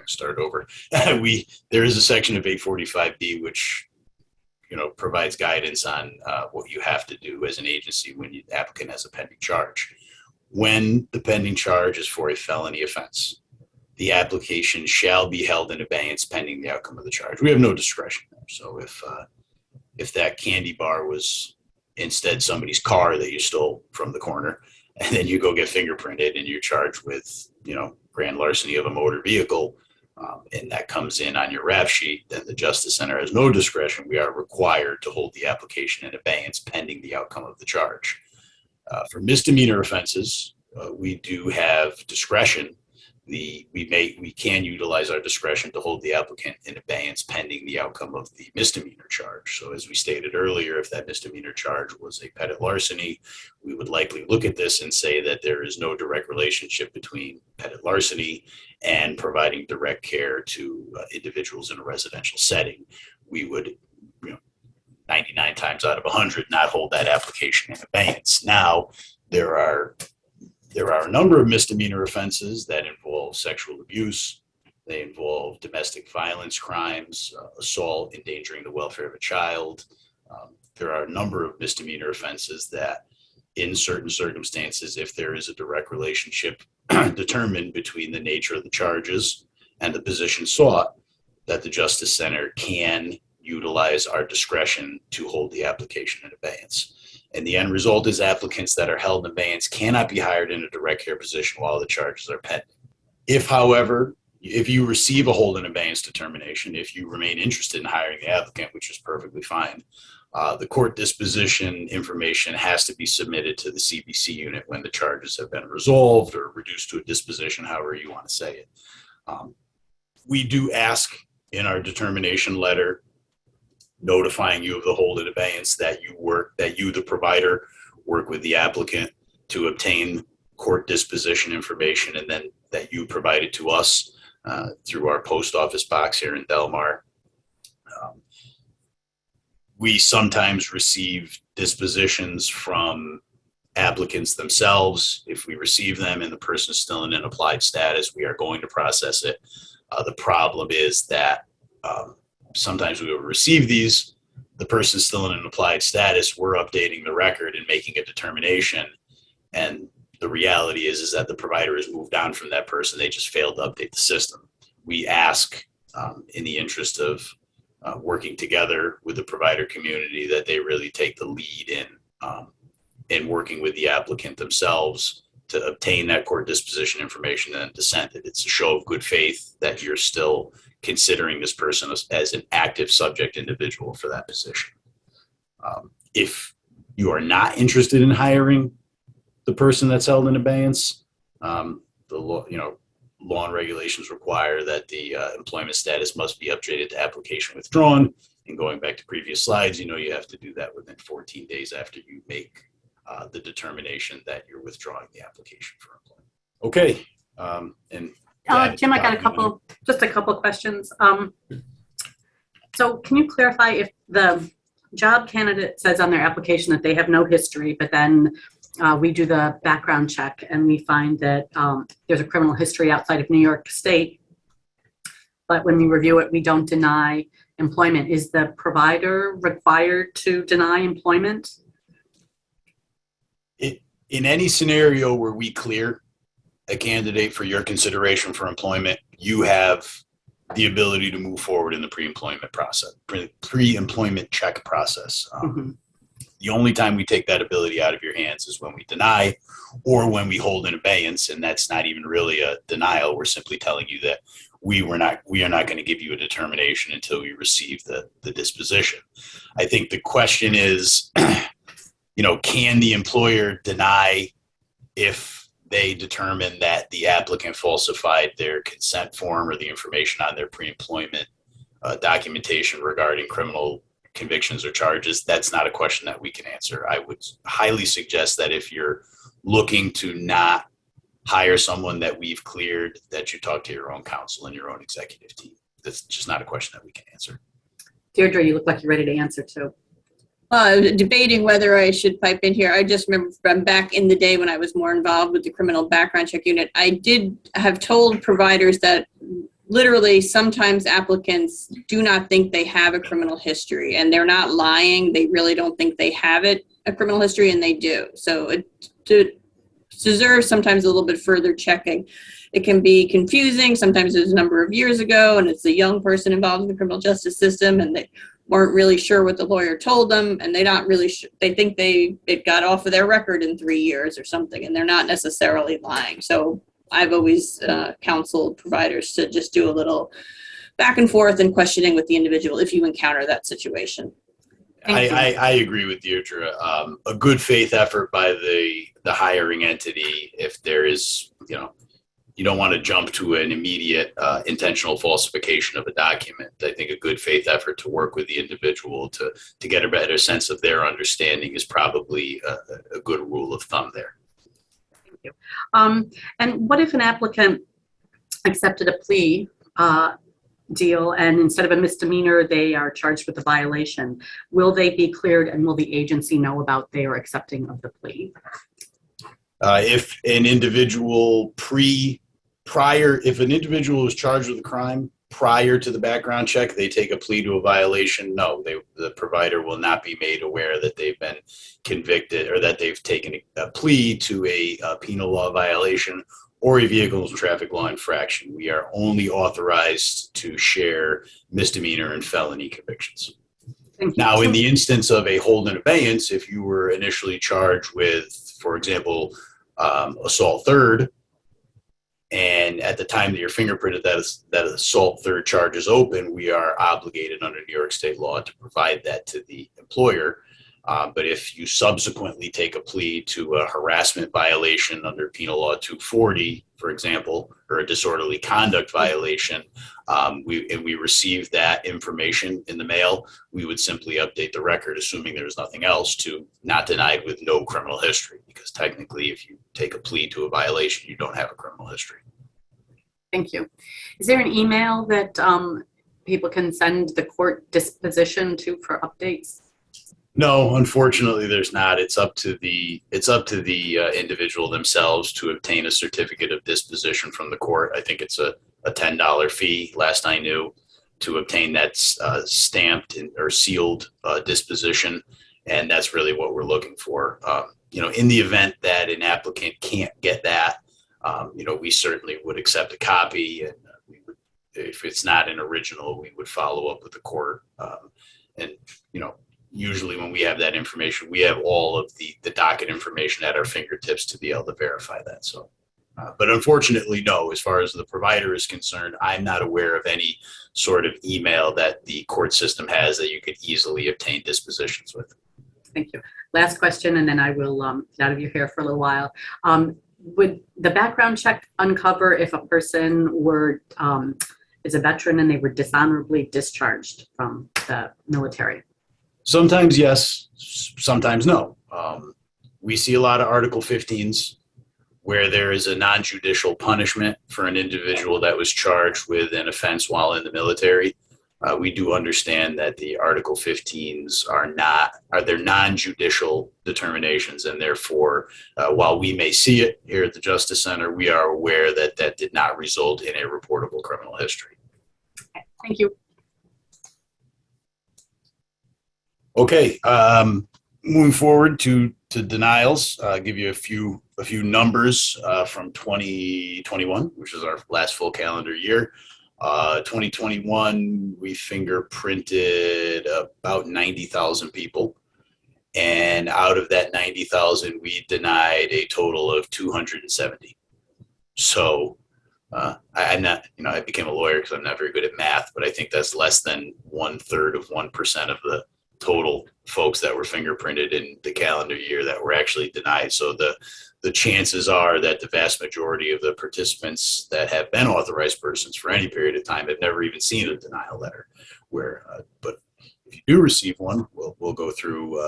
to start over. There is a section of 845B which provides guidance on what you have to do as an agency when the applicant has a pending charge. When the pending charge is for a felony offense, the application shall be held in abeyance pending the outcome of the charge. We have no discretion there. So if that candy bar was instead somebody's car that you stole from the corner, and then you go get fingerprinted and you're charged with, grand larceny of a motor vehicle, and that comes in on your rap sheet, then the Justice Center has no discretion. We are required to hold the application in abeyance pending the outcome of the charge. For misdemeanor offenses, we do have discretion. We can utilize our discretion to hold the applicant in abeyance pending the outcome of the misdemeanor charge. So as we stated earlier, if that misdemeanor charge was a petit larceny, we would likely look at this and say that there is no direct relationship between petit larceny and providing direct care to individuals in a residential setting. We would, 99 times out of 100, not hold that application in abeyance. Now, there are a number of misdemeanor offenses that involve sexual abuse. They involve domestic violence crimes, assault, endangering the welfare of a child. There are a number of misdemeanor offenses that, in certain circumstances, if there is a direct relationship determined between the nature of the charges and the position sought, that the Justice Center can utilize our discretion to hold the application in abeyance. And the end result is applicants that are held in abeyance cannot be hired in a direct care position while the charges are pending. If, however, if you receive a hold in abeyance determination, if you remain interested in hiring the applicant, which is perfectly fine, the court disposition information has to be submitted to the CBC unit when the charges have been resolved or reduced to a disposition, however you want to say it. We do ask in our determination letter notifying you of the hold in abeyance that you, the provider, work with the applicant to obtain court disposition information, and then that you provide it to us through our post office box here in Delmar. We sometimes receive dispositions from applicants themselves. If we receive them and the person is still in an applied status, we are going to process it. The problem is that sometimes we will receive these, the person's still in an applied status, we're updating the record and making a determination. And the reality is that the provider has moved on from that person. They just failed to update the system. We ask in the interest of working together with the provider community that they really take the lead in working with the applicant themselves to obtain that court disposition information and to send it. It's a show of good faith that you're still considering this person as an active subject individual for that position. If you are not interested in hiring the person that's held in abeyance, the law, law and regulations require that the employment status must be updated to application withdrawn. And going back to previous slides, you have to do that within 14 days after you make the determination that you're withdrawing the application for employment. Okay. Jim, I got a couple questions. So can you clarify if the job candidate says on their application that they have no history, but then we do the background check and we find that there's a criminal history outside of New York State, but when we review it, we don't deny employment. Is the provider required to deny employment? In any scenario where we clear a candidate for your consideration for employment, you have the ability to move forward in the pre-employment process, pre-employment check process. Mhm. The only time we take that ability out of your hands is when we deny or when we hold in abeyance, and that's not even really a denial. We're simply telling you that we are not going to give you a determination until we receive the disposition. I think the question is, can the employer deny if they determine that the applicant falsified their consent form or the information on their pre-employment documentation regarding criminal convictions or charges? That's not a question that we can answer. I would highly suggest that if you're looking to not hire someone that we've cleared, that you talk to your own counsel and your own executive team. That's just not a question that we can answer. Deirdre, you look like you're ready to answer too. Debating whether I should pipe in here. I just remember from back in the day when I was more involved with the criminal background check unit, I did have told providers that literally sometimes applicants do not think they have a criminal history, and they're not lying. They really don't think they have a criminal history, and they do. So it deserves sometimes a little bit further checking. It can be confusing. Sometimes it's a number of years ago, and it's a young person involved in the criminal justice system, and they weren't really sure what the lawyer told them, and they're not really sure. They think it got off of their record in 3 years or something, and they're not necessarily lying. So I've always counseled providers to just do a little back and forth and questioning with the individual if you encounter that situation. I agree with Deirdre. A good faith effort by the hiring entity, if there is, you don't want to jump to an immediate intentional falsification of a document. I think a good faith effort to work with the individual to get a better sense of their understanding is probably a good rule of thumb there. Thank you. And what if an applicant accepted a plea deal, and instead of a misdemeanor, they are charged with a violation? Will they be cleared, and will the agency know about their accepting of the plea? If an individual if an individual is charged with a crime prior to the background check, they take a plea to a violation, no, the provider will not be made aware that they've been convicted or that they've taken a plea to a penal law violation or a vehicle and traffic law infraction. We are only authorized to share misdemeanor and felony convictions. Thank you. Now, in the instance of a hold in abeyance, if you were initially charged with, for example, assault third, and at the time that you're fingerprinted, that assault third charge is open, we are obligated under New York state law to provide that to the employer. But if you subsequently take a plea to a harassment violation under Penal Law 240, for example, or a disorderly conduct violation, we receive that information in the mail, we would simply update the record, assuming there's nothing else, to not denied with no criminal history, because technically if you take a plea to a violation, you don't have a criminal history. Thank you. Is there an email that people can send the court disposition to for updates? No, unfortunately, there's not. It's up to the individual themselves to obtain a certificate of disposition from the court. I think it's a $10 fee, last I knew, to obtain that stamped or sealed disposition, and that's really what we're looking for. In the event that an applicant can't get that, we certainly would accept a copy, and if it's not an original, we would follow up with the court. Usually when we have that information, we have all of the docket information at our fingertips to be able to verify that. So, but unfortunately, no, as far as the provider is concerned, I'm not aware of any sort of email that the court system has that you could easily obtain dispositions with. Thank you. Last question, and then I will get out of your hair for a little while. Would the background check uncover if a person is a veteran and they were dishonorably discharged from the military? Sometimes yes, sometimes no. We see a lot of Article 15s where there is a non-judicial punishment for an individual that was charged with an offense while in the military. We do understand that the Article 15s are non-judicial determinations, and therefore, while we may see it here at the Justice Center, we are aware that that did not result in a reportable criminal history. Thank you. Okay, moving forward to to denials, give you a few numbers from 2021, which is our last full calendar year. 2021, we fingerprinted about 90,000 people. And out of that 90,000, we denied a total of 270. So I'm not, I became a lawyer because I'm not very good at math, but I think that's less than 1/3 of 1% of the total folks that were fingerprinted in the calendar year that were actually denied. So the chances are that the vast majority of the participants that have been authorized persons for any period of time have never even seen a denial letter. But if you do receive one, we'll go through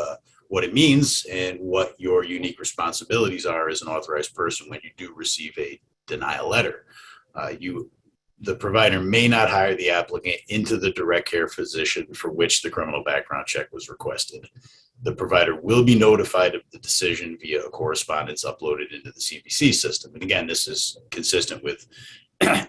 what it means and what your unique responsibilities are as an authorized person when you do receive a denial letter. The provider may not hire the applicant into the direct care physician for which the criminal background check was requested. The provider will be notified of the decision via a correspondence uploaded into the CBC system. And again, this is consistent with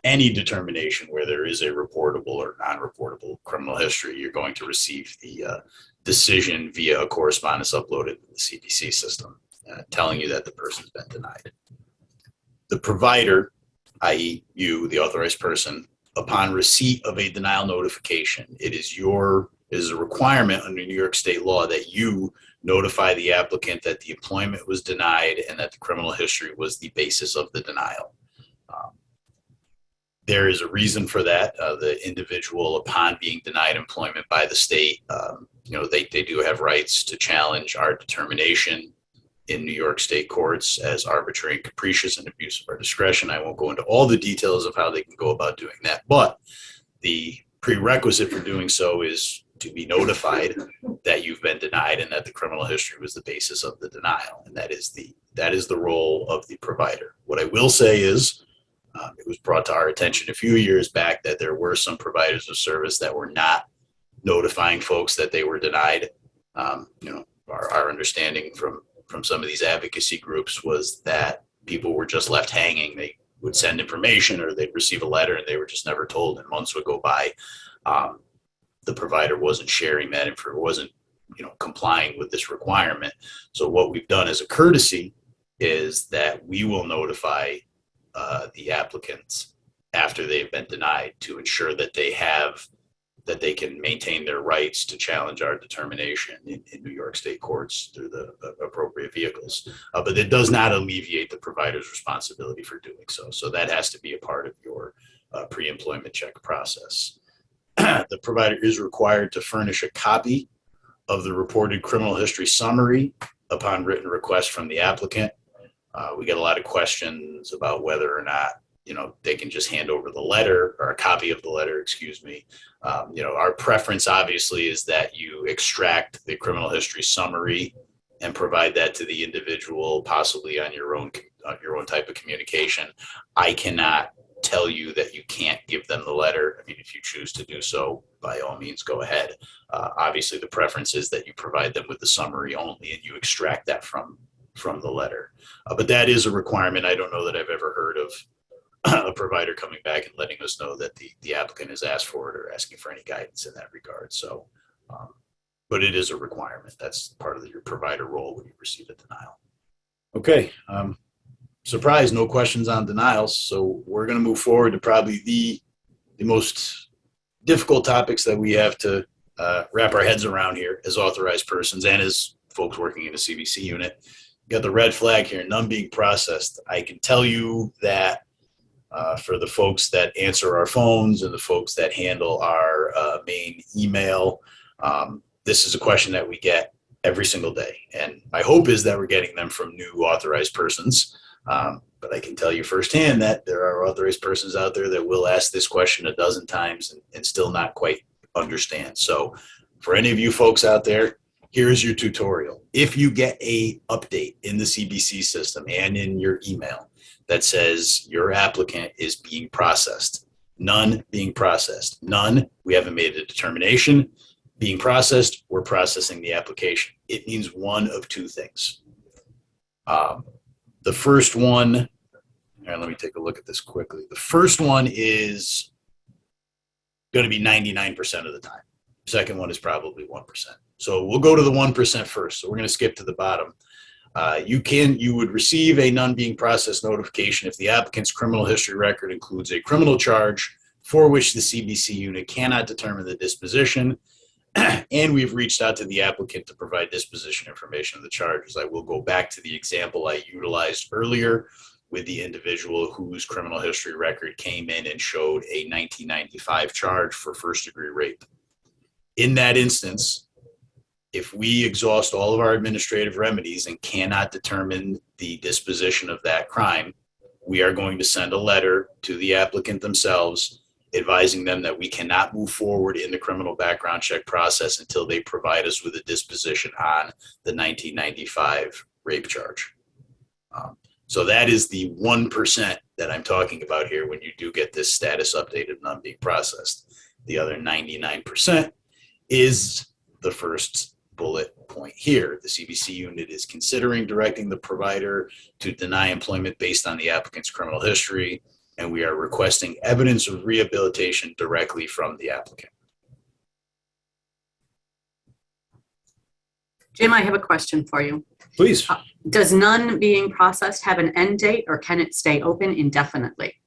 any determination where there is a reportable or non-reportable criminal history. You're going to receive the decision via a correspondence uploaded in the CBC system, telling you that the person's been denied. The provider, i.e. you, the authorized person, upon receipt of a denial notification, it is a requirement under New York state law that you notify the applicant that the employment was denied and that the criminal history was the basis of the denial. There is a reason for that. The individual, upon being denied employment by the state, they do have rights to challenge our determination in New York state courts as arbitrary and capricious and abuse of our discretion. I won't go into all the details of how they can go about doing that, but the prerequisite for doing so is to be notified that you've been denied and that the criminal history was the basis of the denial. And that is the role of the provider. What I will say is, it was brought to our attention a few years back that there were some providers of service that were not notifying folks that they were denied. Our understanding from some of these advocacy groups was that people were just left hanging. They would send information or they'd receive a letter and they were just never told, and months would go by. The provider wasn't sharing that information, wasn't complying with this requirement. So what we've done as a courtesy is that we will notify the applicants after they've been denied to ensure that they can maintain their rights to challenge our determination in New York state courts through the appropriate vehicles. But it does not alleviate the provider's responsibility for doing so. So that has to be a part of your pre-employment check process. The provider is required to furnish a copy of the reported criminal history summary upon written request from the applicant. We get a lot of questions about whether or not they can just hand over the letter or a copy of the letter, excuse me. Our preference obviously is that you extract the criminal history summary and provide that to the individual, possibly on your own type of communication. I cannot tell you that you can't give them the letter. I mean, if you choose to do so, by all means, go ahead. Obviously, the preference is that you provide them with the summary only and you extract that from the letter. But that is a requirement. I don't know that I've ever heard of a provider coming back and letting us know that the applicant has asked for it or asking for any guidance in that regard. So, but it is a requirement. That's part of your provider role when you receive a denial. Okay. Surprise, no questions on denials. So we're going to move forward to probably the most difficult topics that we have to wrap our heads around here as authorized persons and as folks working in a CBC unit. Got the red flag here, none being processed. I can tell you that for the folks that answer our phones and the folks that handle our main email, this is a question that we get every single day. And my hope is that we're getting them from new authorized persons. But I can tell you firsthand that there are authorized persons out there that will ask this question a dozen times and still not quite understand. So for any of you folks out there, here's your tutorial. If you get a update in the CBC system and in your email that says your applicant is being processed, none being processed, none, we haven't made a determination, being processed, we're processing the application. It means one of two things. The first one, let me take a look at this quickly. The first one is going to be 99% of the time. Second one is probably 1%. So we'll go to the 1% first. So we're going to skip to the bottom. You would receive a none being processed notification if the applicant's criminal history record includes a criminal charge for which the CBC unit cannot determine the disposition, and we've reached out to the applicant to provide disposition information of the charges. I will go back to the example I utilized earlier with the individual whose criminal history record came in and showed a 1995 charge for first-degree rape. In that instance, if we exhaust all of our administrative remedies and cannot determine the disposition of that crime, we are going to send a letter to the applicant themselves advising them that we cannot move forward in the criminal background check process until they provide us with a disposition on the 1995 rape charge. So that is the 1% that I'm talking about here when you do get this status updated none being processed. The other 99% is the first bullet point here. The CBC unit is considering directing the provider to deny employment based on the applicant's criminal history, and we are requesting evidence of rehabilitation directly from the applicant. Jim, I have a question for you. Please. Does none being processed have an end date, or can it stay open indefinitely?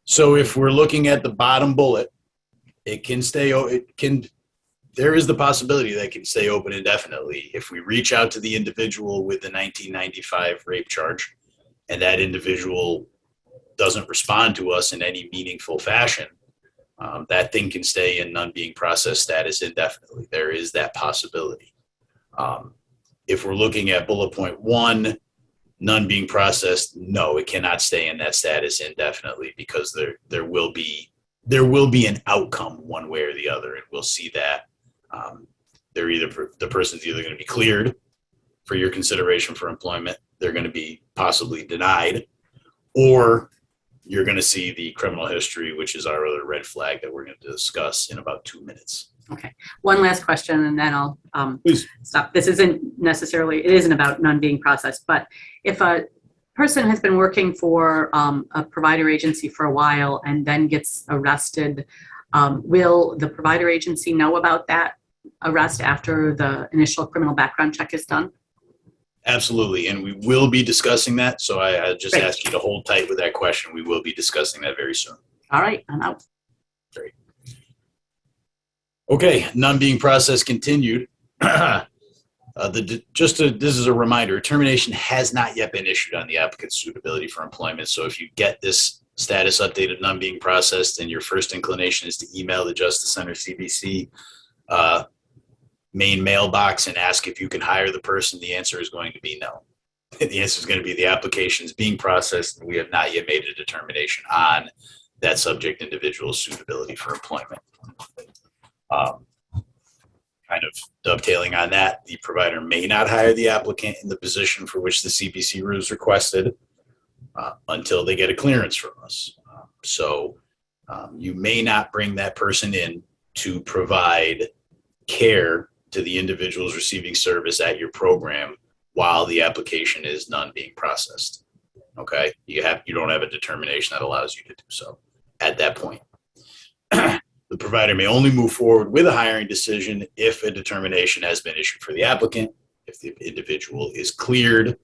So if we're looking at the bottom bullet, there is the possibility that it can stay open indefinitely. If we reach out to the individual with the 1995 rape charge and that individual doesn't respond to us in any meaningful fashion, that thing can stay in none being processed status indefinitely. There is that possibility. If we're looking at bullet point 1, none being processed, no, it cannot stay in that status indefinitely because there will be an outcome one way or the other, and we'll see that. The person's either going to be cleared for your consideration for employment, they're going to be possibly denied, or you're going to see the criminal history, which is our other red flag that we're going to discuss in about 2 minutes. Okay. One last question, and then I'll Please. stop. It isn't about none being processed, but if a person has been working for a provider agency for a while and then gets arrested, will the provider agency know about that arrest after the initial criminal background check is done? Absolutely, and we will be discussing that. So I just Great. ask you to hold tight with that question. We will be discussing that very soon. All right, I'm out. Great. Okay, none being processed continued. This is a reminder, termination has not yet been issued on the applicant's suitability for employment. So if you get this status updated none being processed and your first inclination is to email the Justice Center CBC main mailbox and ask if you can hire the person, the answer is going to be no. The answer is going to be the application is being processed and we have not yet made a determination on that subject individual's suitability for employment. Kind of dovetailing on that, the provider may not hire the applicant in the position for which the CBC rules requested until they get a clearance from us. You may not bring that person in to provide care to the individuals receiving service at your program while the application is none being processed. Okay, you don't have a determination that allows you to do so at that point. The provider may only move forward with a hiring decision if a determination has been issued for the applicant. If the individual is cleared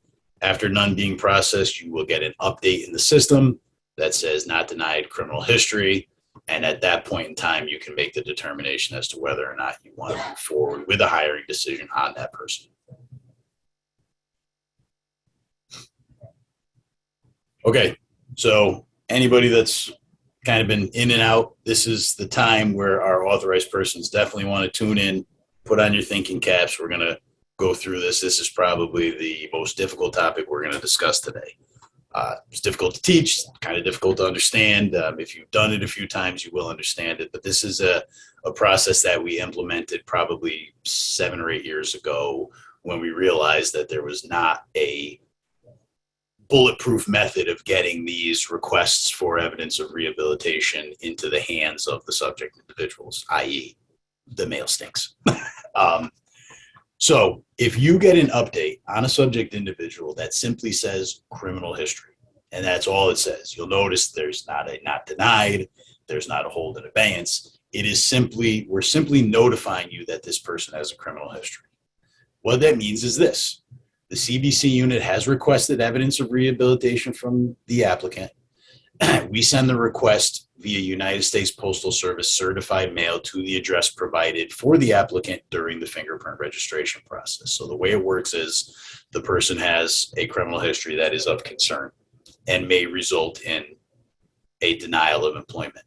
after none being processed, you will get an update in the system that says not denied criminal history. And at that point in time, you can make the determination as to whether or not you want to move forward with a hiring decision on that person. Okay, so anybody that's kind of been in and out, this is the time where our authorized persons definitely want to tune in, put on your thinking caps. We're going to go through this. This is probably the most difficult topic we're going to discuss today. It's difficult to teach, kind of difficult to understand. If you've done it a few times, you will understand it. But this is a process that we implemented probably 7 or 8 years ago when we realized that there was not a bulletproof method of getting these requests for evidence of rehabilitation into the hands of the subject individuals, i.e. the mail stinks. So if you get an update on a subject individual that simply says criminal history, and that's all it says, you'll notice there's not a not denied, there's not a hold in abeyance. We're simply notifying you that this person has a criminal history. What that means is this. The CBC unit has requested evidence of rehabilitation from the applicant. We send the request via United States Postal Service certified mail to the address provided for the applicant during the fingerprint registration process. So the way it works is the person has a criminal history that is of concern and may result in a denial of employment.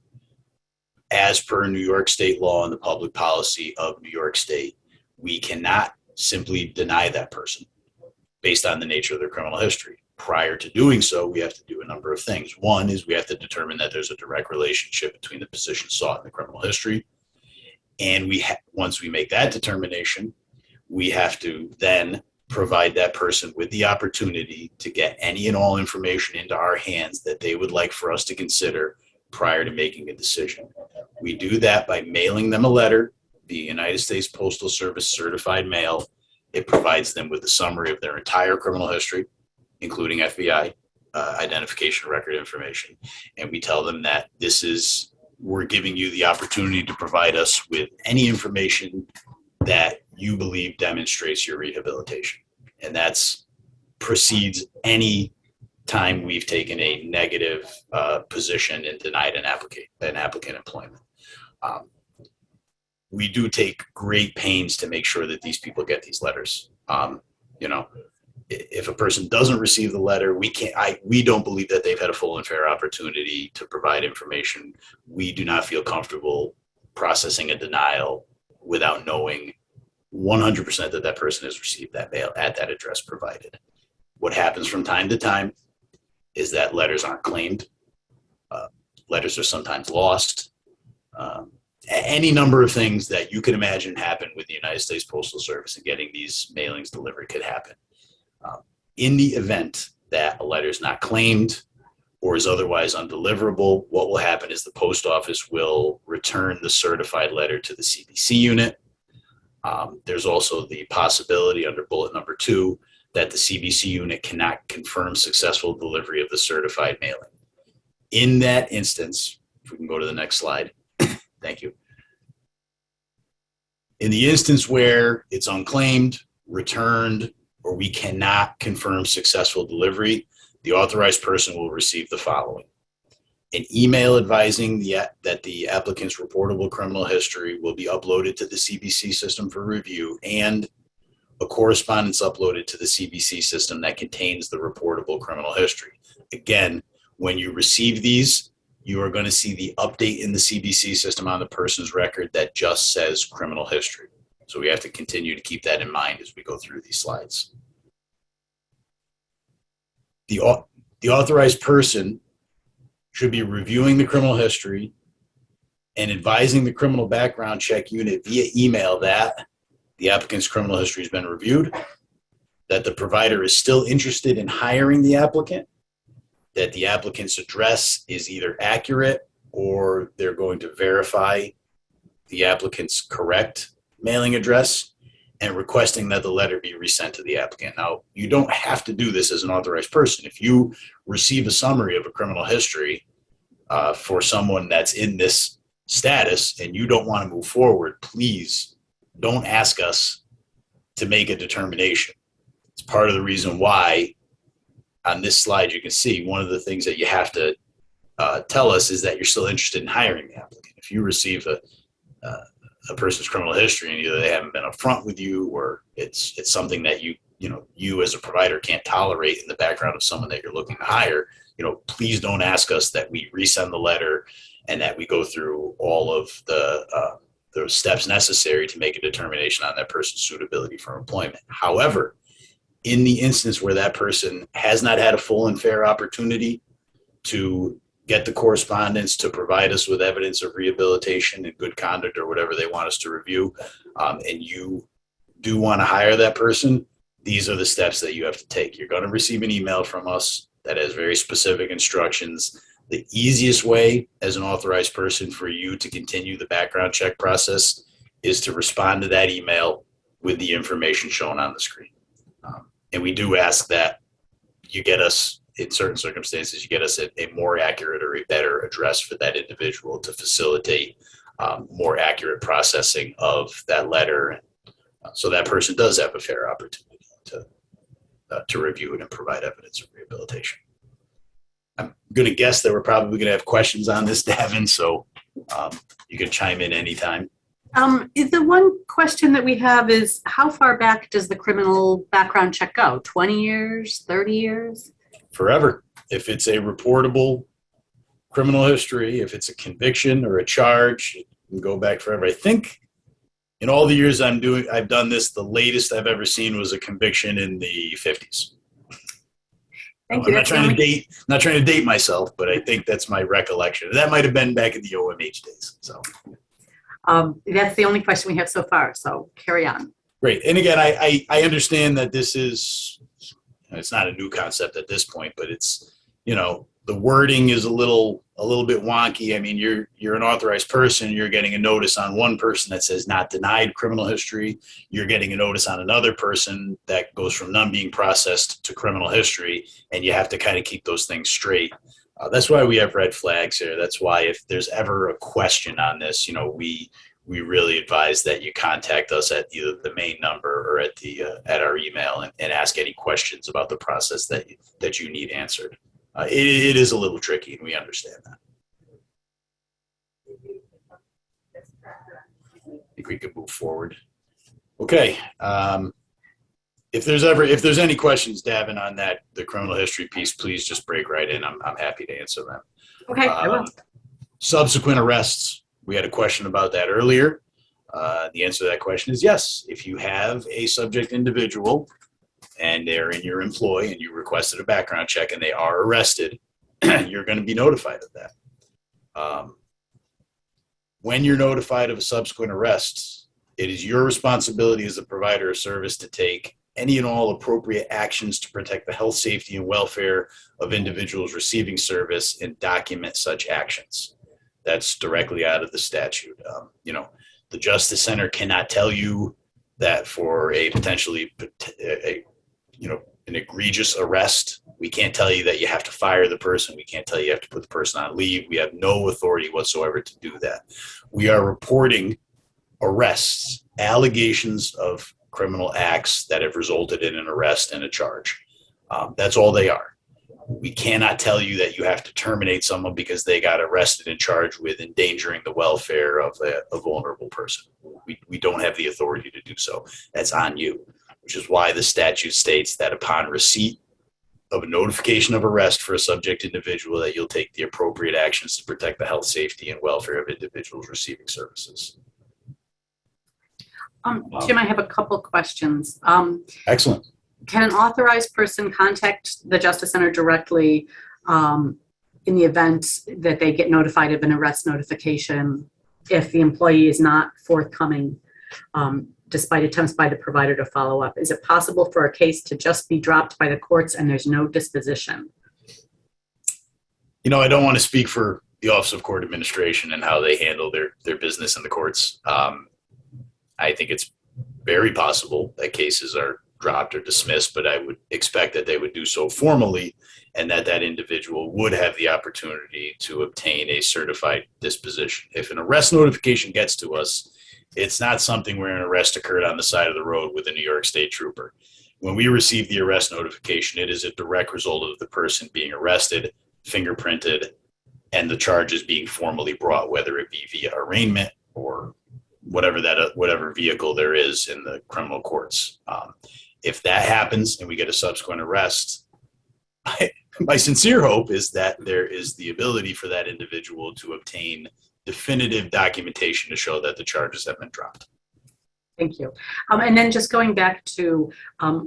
As per New York State law and the public policy of New York State, we cannot simply deny that person based on the nature of their criminal history. Prior to doing so, we have to do a number of things. One is we have to determine that there's a direct relationship between the position sought and the criminal history. And once we make that determination, we have to then provide that person with the opportunity to get any and all information into our hands that they would like for us to consider prior to making a decision. We do that by mailing them a letter, the United States Postal Service certified mail. It provides them with a summary of their entire criminal history, including FBI identification record information. And we tell them that we're giving you the opportunity to provide us with any information that you believe demonstrates your rehabilitation. And that's precedes any time we've taken a negative position and denied an applicant employment. We do take great pains to make sure that these people get these letters. If a person doesn't receive the letter, we don't believe that they've had a full and fair opportunity to provide information. We do not feel comfortable processing a denial without knowing 100% that that person has received that mail at that address provided. What happens from time to time is that letters aren't claimed. Letters are sometimes lost. Any number of things that you can imagine happen with the United States Postal Service and getting these mailings delivered could happen. In the event that a letter is not claimed or is otherwise undeliverable, what will happen is the post office will return the certified letter to the CBC unit. There's also the possibility under bullet number 2 that the CBC unit cannot confirm successful delivery of the certified mailing. In that instance, if we can go to the next slide, thank you. In the instance where it's unclaimed, returned, or we cannot confirm successful delivery, the authorized person will receive the following: an email advising that the applicant's reportable criminal history will be uploaded to the CBC system for review, and a correspondence uploaded to the CBC system that contains the reportable criminal history. Again, when you receive these, you are going to see the update in the CBC system on the person's record that just says criminal history. So we have to continue to keep that in mind as we go through these slides. The authorized person should be reviewing the criminal history and advising the criminal background check unit via email that the applicant's criminal history has been reviewed, that the provider is still interested in hiring the applicant, that the applicant's address is either accurate or they're going to verify the applicant's correct mailing address, and requesting that the letter be resent to the applicant. Now, you don't have to do this as an authorized person. If you receive a summary of a criminal history for someone that's in this status and you don't want to move forward, please don't ask us to make a determination. It's part of the reason why on this slide you can see one of the things that you have to tell us is that you're still interested in hiring the applicant. If you receive a person's criminal history and either they haven't been upfront with you or it's something that you as a provider can't tolerate in the background of someone that you're looking to hire, please don't ask us that we resend the letter and that we go through all of the steps necessary to make a determination on that person's suitability for employment. However, in the instance where that person has not had a full and fair opportunity to get the correspondence, to provide us with evidence of rehabilitation and good conduct or whatever they want us to review, and you do want to hire that person, these are the steps that you have to take. You're going to receive an email from us that has very specific instructions. The easiest way as an authorized person for you to continue the background check process is to respond to that email with the information shown on the screen. And we do ask that you get us, in certain circumstances, you get us a more accurate or a better address for that individual to facilitate more accurate processing of that letter. So that person does have a fair opportunity to review it and provide evidence of rehabilitation. I'm going to guess that we're probably going to have questions on this, Davin, so you can chime in anytime. The one question that we have is, how far back does the criminal background check go? 20 years, 30 years? Forever. If it's a reportable criminal history, if it's a conviction or a charge, it can go back forever. I think in all the years I've done this, the latest I've ever seen was a conviction in the 50s. Thank you. I'm not trying to date myself, but I think that's my recollection. That might have been back in the OMH days. So that's the only question we have so far. So carry on. great. And again, I understand that it's not a new concept at this point, but it's, the wording is a little bit wonky. I mean, you're an authorized person. You're getting a notice on one person that says not denied criminal history. You're getting a notice on another person that goes from none being processed to criminal history, and you have to kind of keep those things straight. That's why we have red flags here. That's why if there's ever a question on this, we really advise that you contact us at either the main number or at our email and ask any questions about the process that you need answered. It is a little tricky, and we understand that. I think we could move forward. Okay. If there's any questions, Davin, on the criminal history piece, please just break right in. I'm happy to answer them. Okay, I will. Subsequent arrests. We had a question about that earlier. The answer to that question is yes. If you have a subject individual and they're in your employ and you requested a background check and they are arrested, you're going to be notified of that. When you're notified of a subsequent arrest, it is your responsibility as a provider of service to take any and all appropriate actions to protect the health, safety, and welfare of individuals receiving service and document such actions. That's directly out of the statute. The Justice Center cannot tell you that for a potentially an egregious arrest, we can't tell you that you have to fire the person. We can't tell you have to put the person on leave. We have no authority whatsoever to do that. We are reporting arrests, allegations of criminal acts that have resulted in an arrest and a charge. That's all they are. We cannot tell you that you have to terminate someone because they got arrested and charged with endangering the welfare of a vulnerable person. We don't have the authority to do so. That's on you, which is why the statute states that upon receipt of a notification of arrest for a subject individual, that you'll take the appropriate actions to protect the health, safety, and welfare of individuals receiving services. Jim, I have a couple questions. Excellent. Can an authorized person contact the Justice Center directly in the event that they get notified of an arrest notification if the employee is not forthcoming, despite attempts by the provider to follow up? Is it possible for a case to just be dropped by the courts and there's no disposition? I don't want to speak for the Office of Court Administration and how they handle their business in the courts. I think it's very possible that cases are dropped or dismissed, but I would expect that they would do so formally and that individual would have the opportunity to obtain a certified disposition. If an arrest notification gets to us, it's not something where an arrest occurred on the side of the road with a New York State trooper. When we receive the arrest notification, it is a direct result of the person being arrested, fingerprinted, and the charges being formally brought, whether it be via arraignment or whatever vehicle there is in the criminal courts. If that happens and we get a subsequent arrest, my sincere hope is that there is the ability for that individual to obtain definitive documentation to show that the charges have been dropped. Thank you. And then just going back to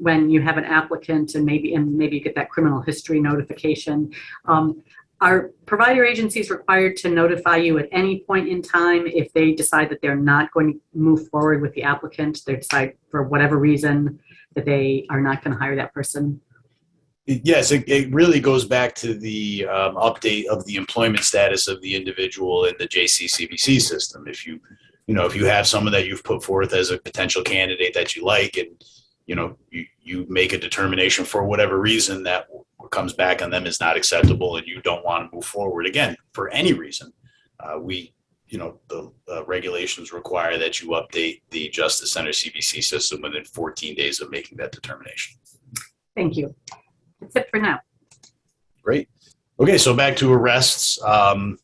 when you have an applicant and maybe you get that criminal history notification, are provider agencies required to notify you at any point in time if they decide that they're not going to move forward with the applicant, they decide for whatever reason that they are not going to hire that person? Yes, it really goes back to the update of the employment status of the individual in the JCCVC system. If you have someone that you've put forth as a potential candidate that you like, and you make a determination for whatever reason that what comes back on them is not acceptable, and you don't want to move forward again for any reason, the regulations require that you update the Justice Center CVC system within 14 days of making that determination. Thank you. That's it for now. Great. Okay, so back to arrests. The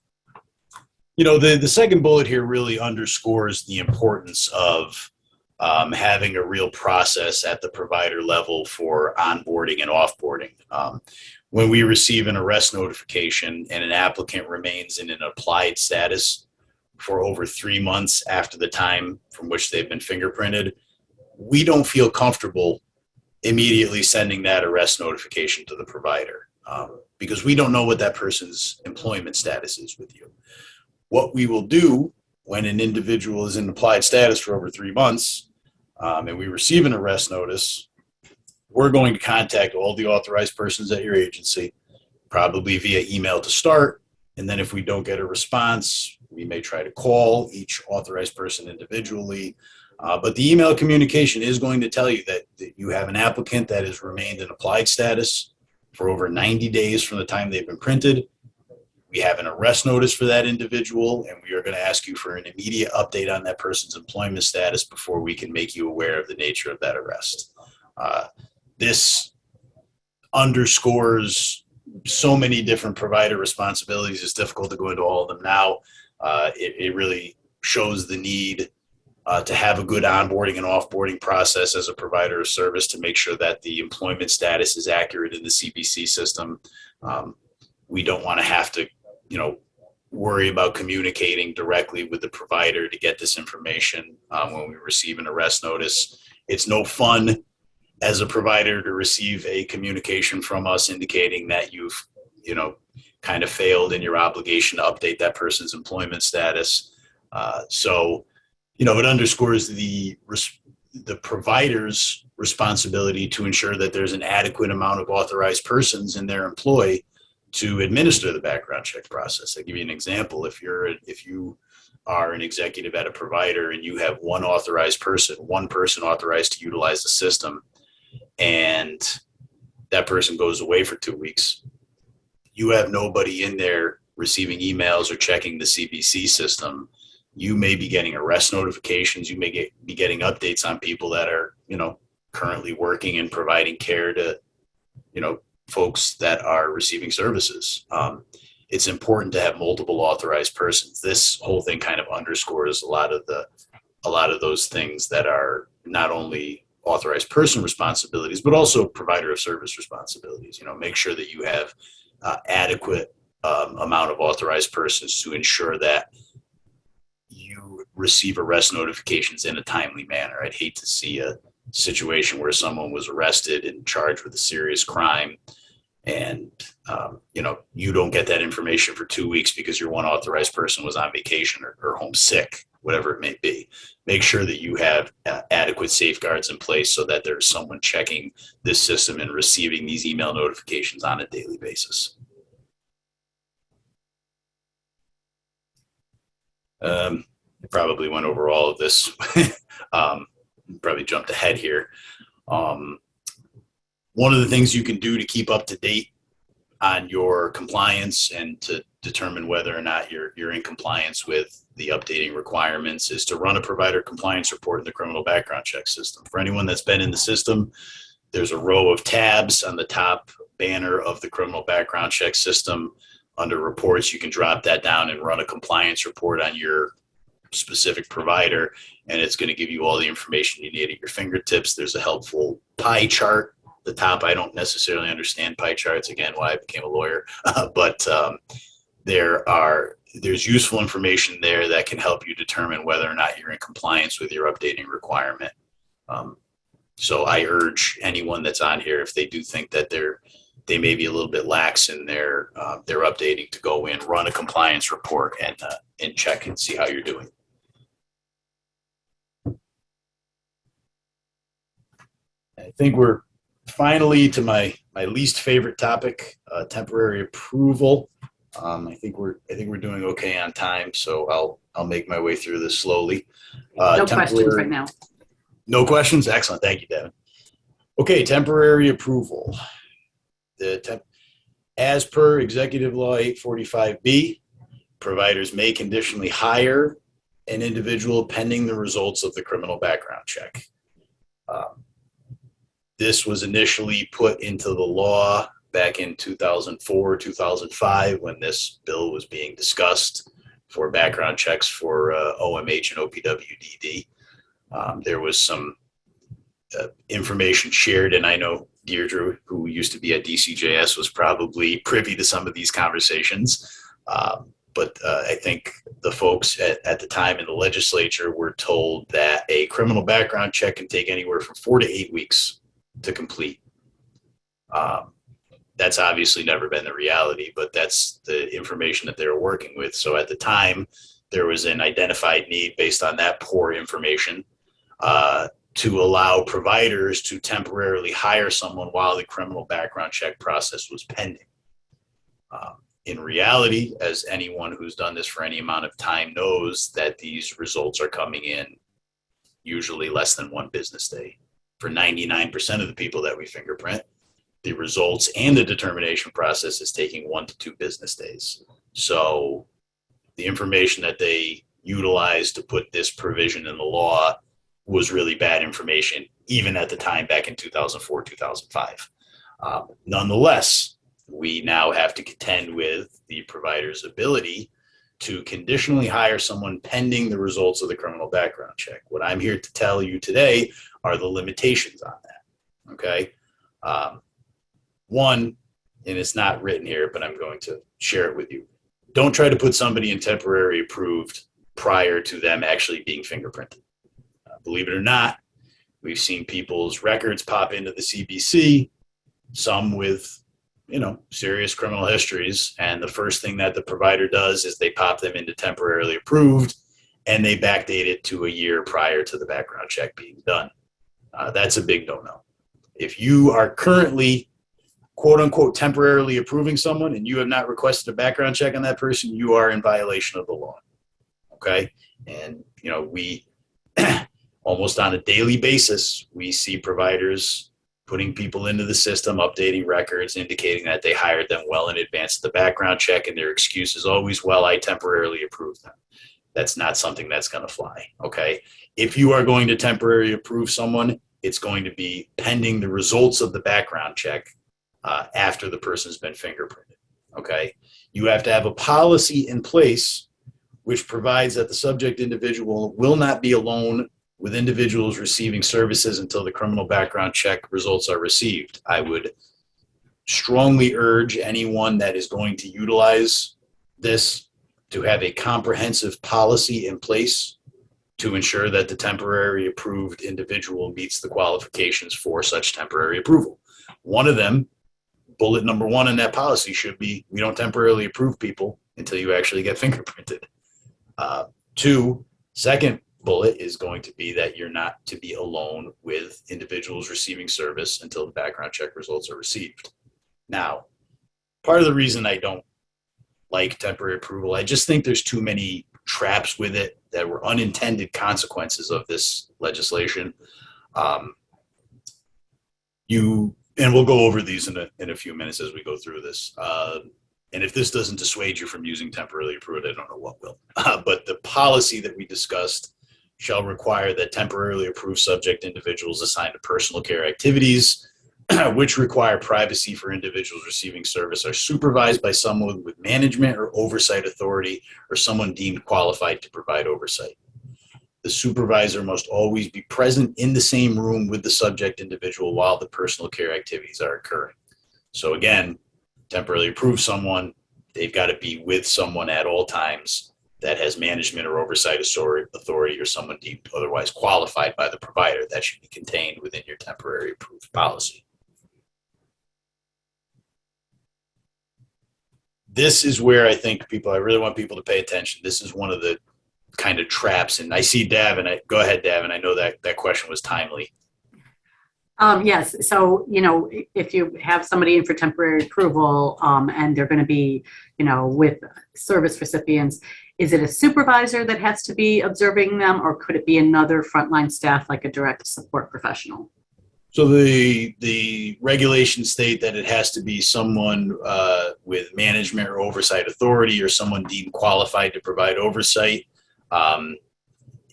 second bullet here really underscores the importance of having a real process at the provider level for onboarding and offboarding. When we receive an arrest notification and an applicant remains in an applied status for over 3 months after the time from which they've been fingerprinted, we don't feel comfortable immediately sending that arrest notification to the provider because we don't know what that person's employment status is with you. What we will do when an individual is in applied status for over 3 months and we receive an arrest notice, we're going to contact all the authorized persons at your agency, probably via email to start. And then if we don't get a response, we may try to call each authorized person individually. But the email communication is going to tell you that you have an applicant that has remained in applied status for over 90 days from the time they've been printed. We have an arrest notice for that individual, and we are going to ask you for an immediate update on that person's employment status before we can make you aware of the nature of that arrest. This underscores so many different provider responsibilities. It's difficult to go into all of them now. It really shows the need to have a good onboarding and offboarding process as a provider of service to make sure that the employment status is accurate in the CPC system. We don't want to have to, worry about communicating directly with the provider to get this information when we receive an arrest notice. It's no fun as a provider to receive a communication from us indicating that you've, kind of failed in your obligation to update that person's employment status. So it underscores the provider's responsibility to ensure that there's an adequate amount of authorized persons in their employ to administer the background check process. I'll give you an example. If you are an executive at a provider and you have one person authorized to utilize the system, and that person goes away for 2 weeks, you have nobody in there receiving emails or checking the CPC system. You may be getting arrest notifications. You may be getting updates on people that are, currently working and providing care to, folks that are receiving services. It's important to have multiple authorized persons. This whole thing kind of underscores a lot of those things that are not only authorized person responsibilities, but also provider of service responsibilities. Make sure that you have adequate amount of authorized persons to ensure that you receive arrest notifications in a timely manner. I'd hate to see a situation where someone was arrested and charged with a serious crime and you don't get that information for 2 weeks because your one authorized person was on vacation or home sick, whatever it may be. Make sure that you have adequate safeguards in place so that there's someone checking this system and receiving these email notifications on a daily basis. I probably went over all of this. Probably jumped ahead here. One of the things you can do to keep up to date on your compliance and to determine whether or not you're in compliance with the updating requirements is to run a provider compliance report in the criminal background check system. For anyone that's been in the system, there's a row of tabs on the top banner of the criminal background check system. Under reports, you can drop that down and run a compliance report on your specific provider, and it's going to give you all the information you need at your fingertips. There's a helpful pie chart at the top. I don't necessarily understand pie charts, again, why I became a lawyer, but there's useful information there that can help you determine whether or not you're in compliance with your updating requirement. So I urge anyone that's on here, if they do think that they may be a little bit lax in their updating, to go in, run a compliance report, and check and see how you're doing. I think we're finally to my least favorite topic, temporary approval. I think we're doing okay on time, so I'll make my way through this slowly. No questions right now. No questions? Excellent. Thank you, Devin. Okay, temporary approval. As per Executive Law 845B, providers may conditionally hire an individual pending the results of the criminal background check. This was initially put into the law back in 2004, 2005, when this bill was being discussed for background checks for OMH and OPWDD. There was some information shared, and I know Deirdre, who used to be at DCJS, was probably privy to some of these conversations. But I think the folks at the time in the legislature were told that a criminal background check can take anywhere from 4 to 8 weeks to complete. That's obviously never been the reality, but that's the information that they were working with. So at the time, there was an identified need based on that poor information to allow providers to temporarily hire someone while the criminal background check process was pending. In reality, as anyone who's done this for any amount of time knows, that these results are coming in usually less than 1 business day. For 99% of the people that we fingerprint, the results and the determination process is taking 1 to 2 business days. So the information that they utilized to put this provision in the law was really bad information, even at the time back in 2004, 2005. Nonetheless, we now have to contend with the provider's ability to conditionally hire someone pending the results of the criminal background check. What I'm here to tell you today are the limitations on that, okay? One, and it's not written here, but I'm going to share it with you. Don't try to put somebody in temporary approved prior to them actually being fingerprinted. Believe it or not, we've seen people's records pop into the CBC, some with, serious criminal histories. And the first thing that the provider does is they pop them into temporarily approved and they backdate it to a year prior to the background check being done. That's a big no-no. If you are currently, quote unquote, temporarily approving someone and you have not requested a background check on that person, you are in violation of the law. Okay. And, we almost on a daily basis, we see providers putting people into the system, updating records, indicating that they hired them well in advance of the background check, and their excuse is always, well, I temporarily approved them. That's not something that's going to fly, okay? If you are going to temporarily approve someone, it's going to be pending the results of the background check after the person's been fingerprinted, okay? You have to have a policy in place which provides that the subject individual will not be alone with individuals receiving services until the criminal background check results are received. I would strongly urge anyone that is going to utilize this to have a comprehensive policy in place to ensure that the temporary approved individual meets the qualifications for such temporary approval. One of them, bullet number 1 in that policy should be, we don't temporarily approve people until you actually get fingerprinted. 2, second bullet is going to be that you're not to be alone with individuals receiving service until the background check results are received. Now, part of the reason I don't like temporary approval, I just think there's too many traps with it that were unintended consequences of this legislation. And we'll go over these in a few minutes as we go through this. And if this doesn't dissuade you from using temporarily approved, I don't know what will. But the policy that we discussed shall require that temporarily approved subject individuals assigned to personal care activities, which require privacy for individuals receiving service, are supervised by someone with management or oversight authority or someone deemed qualified to provide oversight. The supervisor must always be present in the same room with the subject individual while the personal care activities are occurring. So again, temporarily approve someone, they've got to be with someone at all times that has management or oversight authority or someone deemed otherwise qualified by the provider. That should be contained within your temporary approved policy. This is where I think I really want people to pay attention. This is one of the kind of traps, and I see Davin. Go ahead, Davin. I know that question was timely. Yes. So, if you have somebody in for temporary approval and they're going to be, with service recipients, is it a supervisor that has to be observing them, or could it be another frontline staff like a direct support professional? So the regulations state that it has to be someone with management or oversight authority or someone deemed qualified to provide oversight.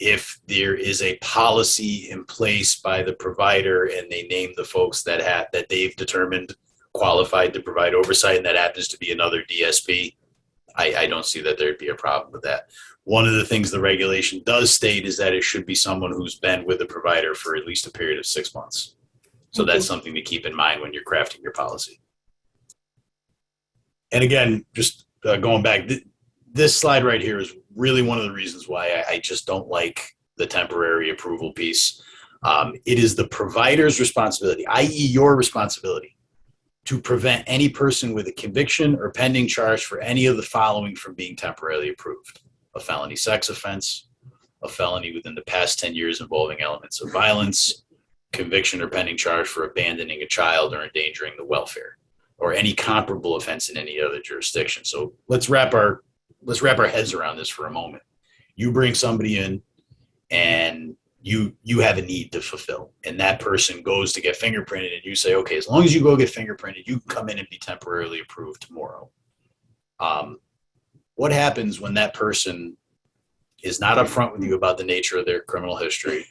if there is a policy in place by the provider and they name the folks that they've determined qualified to provide oversight, and that happens to be another DSP, I don't see that there'd be a problem with that. One of the things the regulation does state is that it should be someone who's been with the provider for at least a period of 6 months. So that's something to keep in mind when you're crafting your policy. And again, just going back, this slide right here is really one of the reasons why I just don't like the temporary approval piece. It is the provider's responsibility, i.e. your responsibility, to prevent any person with a conviction or pending charge for any of the following from being temporarily approved: a felony sex offense, a felony within the past 10 years involving elements of violence, conviction or pending charge for abandoning a child or endangering the welfare, or any comparable offense in any other jurisdiction. So let's wrap our heads around this for a moment. You bring somebody in and you have a need to fulfill, and that person goes to get fingerprinted, and you say, okay, as long as you go get fingerprinted, you can come in and be temporarily approved tomorrow. What happens when that person is not upfront with you about the nature of their criminal history,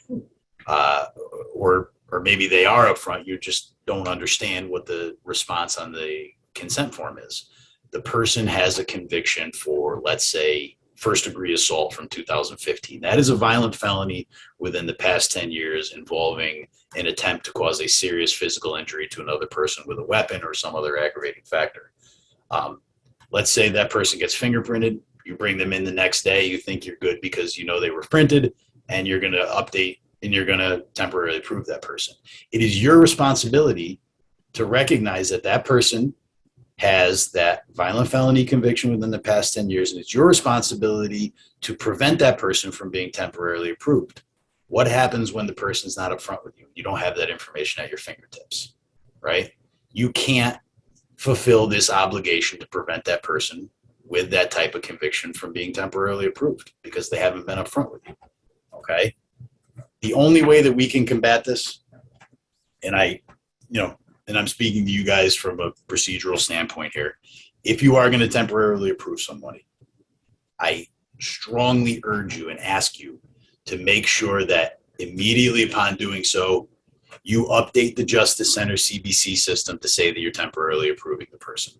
or maybe they are upfront, you just don't understand what the response on the consent form is? The person has a conviction for, let's say, first-degree assault from 2015. That is a violent felony within the past 10 years involving an attempt to cause a serious physical injury to another person with a weapon or some other aggravating factor. Let's say that person gets fingerprinted. You bring them in the next day. You think you're good because you know they were printed, and you're going to update and you're going to temporarily approve that person. It is your responsibility to recognize that that person has that violent felony conviction within the past 10 years, and it's your responsibility to prevent that person from being temporarily approved. What happens when the person's not upfront with you? You don't have that information at your fingertips, right? You can't fulfill this obligation to prevent that person with that type of conviction from being temporarily approved because they haven't been upfront with you, okay? The only way that we can combat this, and I'm speaking to you guys from a procedural standpoint here. If you are going to temporarily approve somebody, I strongly urge you and ask you to make sure that immediately upon doing so, you update the Justice Center CBC system to say that you're temporarily approving the person.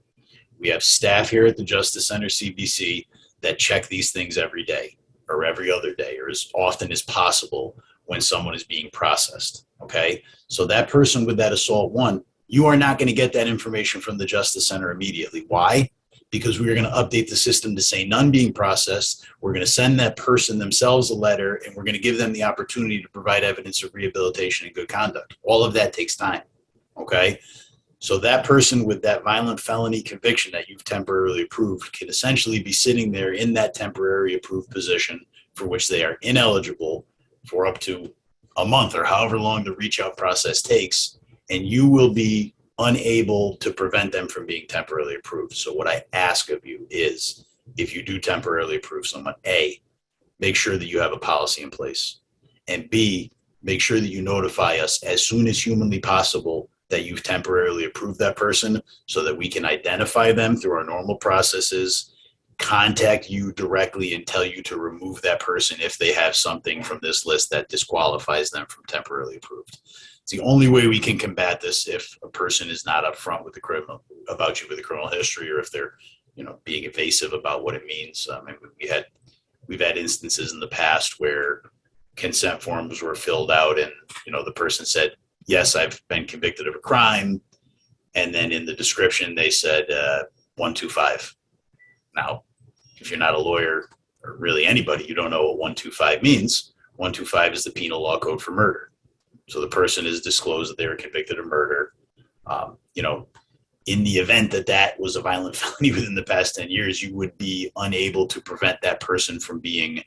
We have staff here at the Justice Center CBC that check these things every day or every other day or as often as possible when someone is being processed, okay? So that person with that assault one, you are not going to get that information from the Justice Center immediately. Why? Because we're going to update the system to say none being processed. We're going to send that person themselves a letter, and we're going to give them the opportunity to provide evidence of rehabilitation and good conduct. All of that takes time, okay? So that person with that violent felony conviction that you've temporarily approved can essentially be sitting there in that temporary approved position for which they are ineligible for up to a month or however long the reach out process takes, and you will be unable to prevent them from being temporarily approved. So what I ask of you is, if you do temporarily approve someone, A, make sure that you have a policy in place, and B, make sure that you notify us as soon as humanly possible that you've temporarily approved that person so that we can identify them through our normal processes, contact you directly and tell you to remove that person if they have something from this list that disqualifies them from temporarily approved. It's the only way we can combat this if a person is not upfront with about you with a criminal history, or if they're, being evasive about what it means. We've had instances in the past where consent forms were filled out and, the person said, yes, I've been convicted of a crime. And then in the description, they said 125. Now, if you're not a lawyer or really anybody, you don't know what 125 means. 125 is the penal law code for murder. So the person is disclosed that they were convicted of murder. In the event that that was a violent felony within the past 10 years, you would be unable to prevent that person from being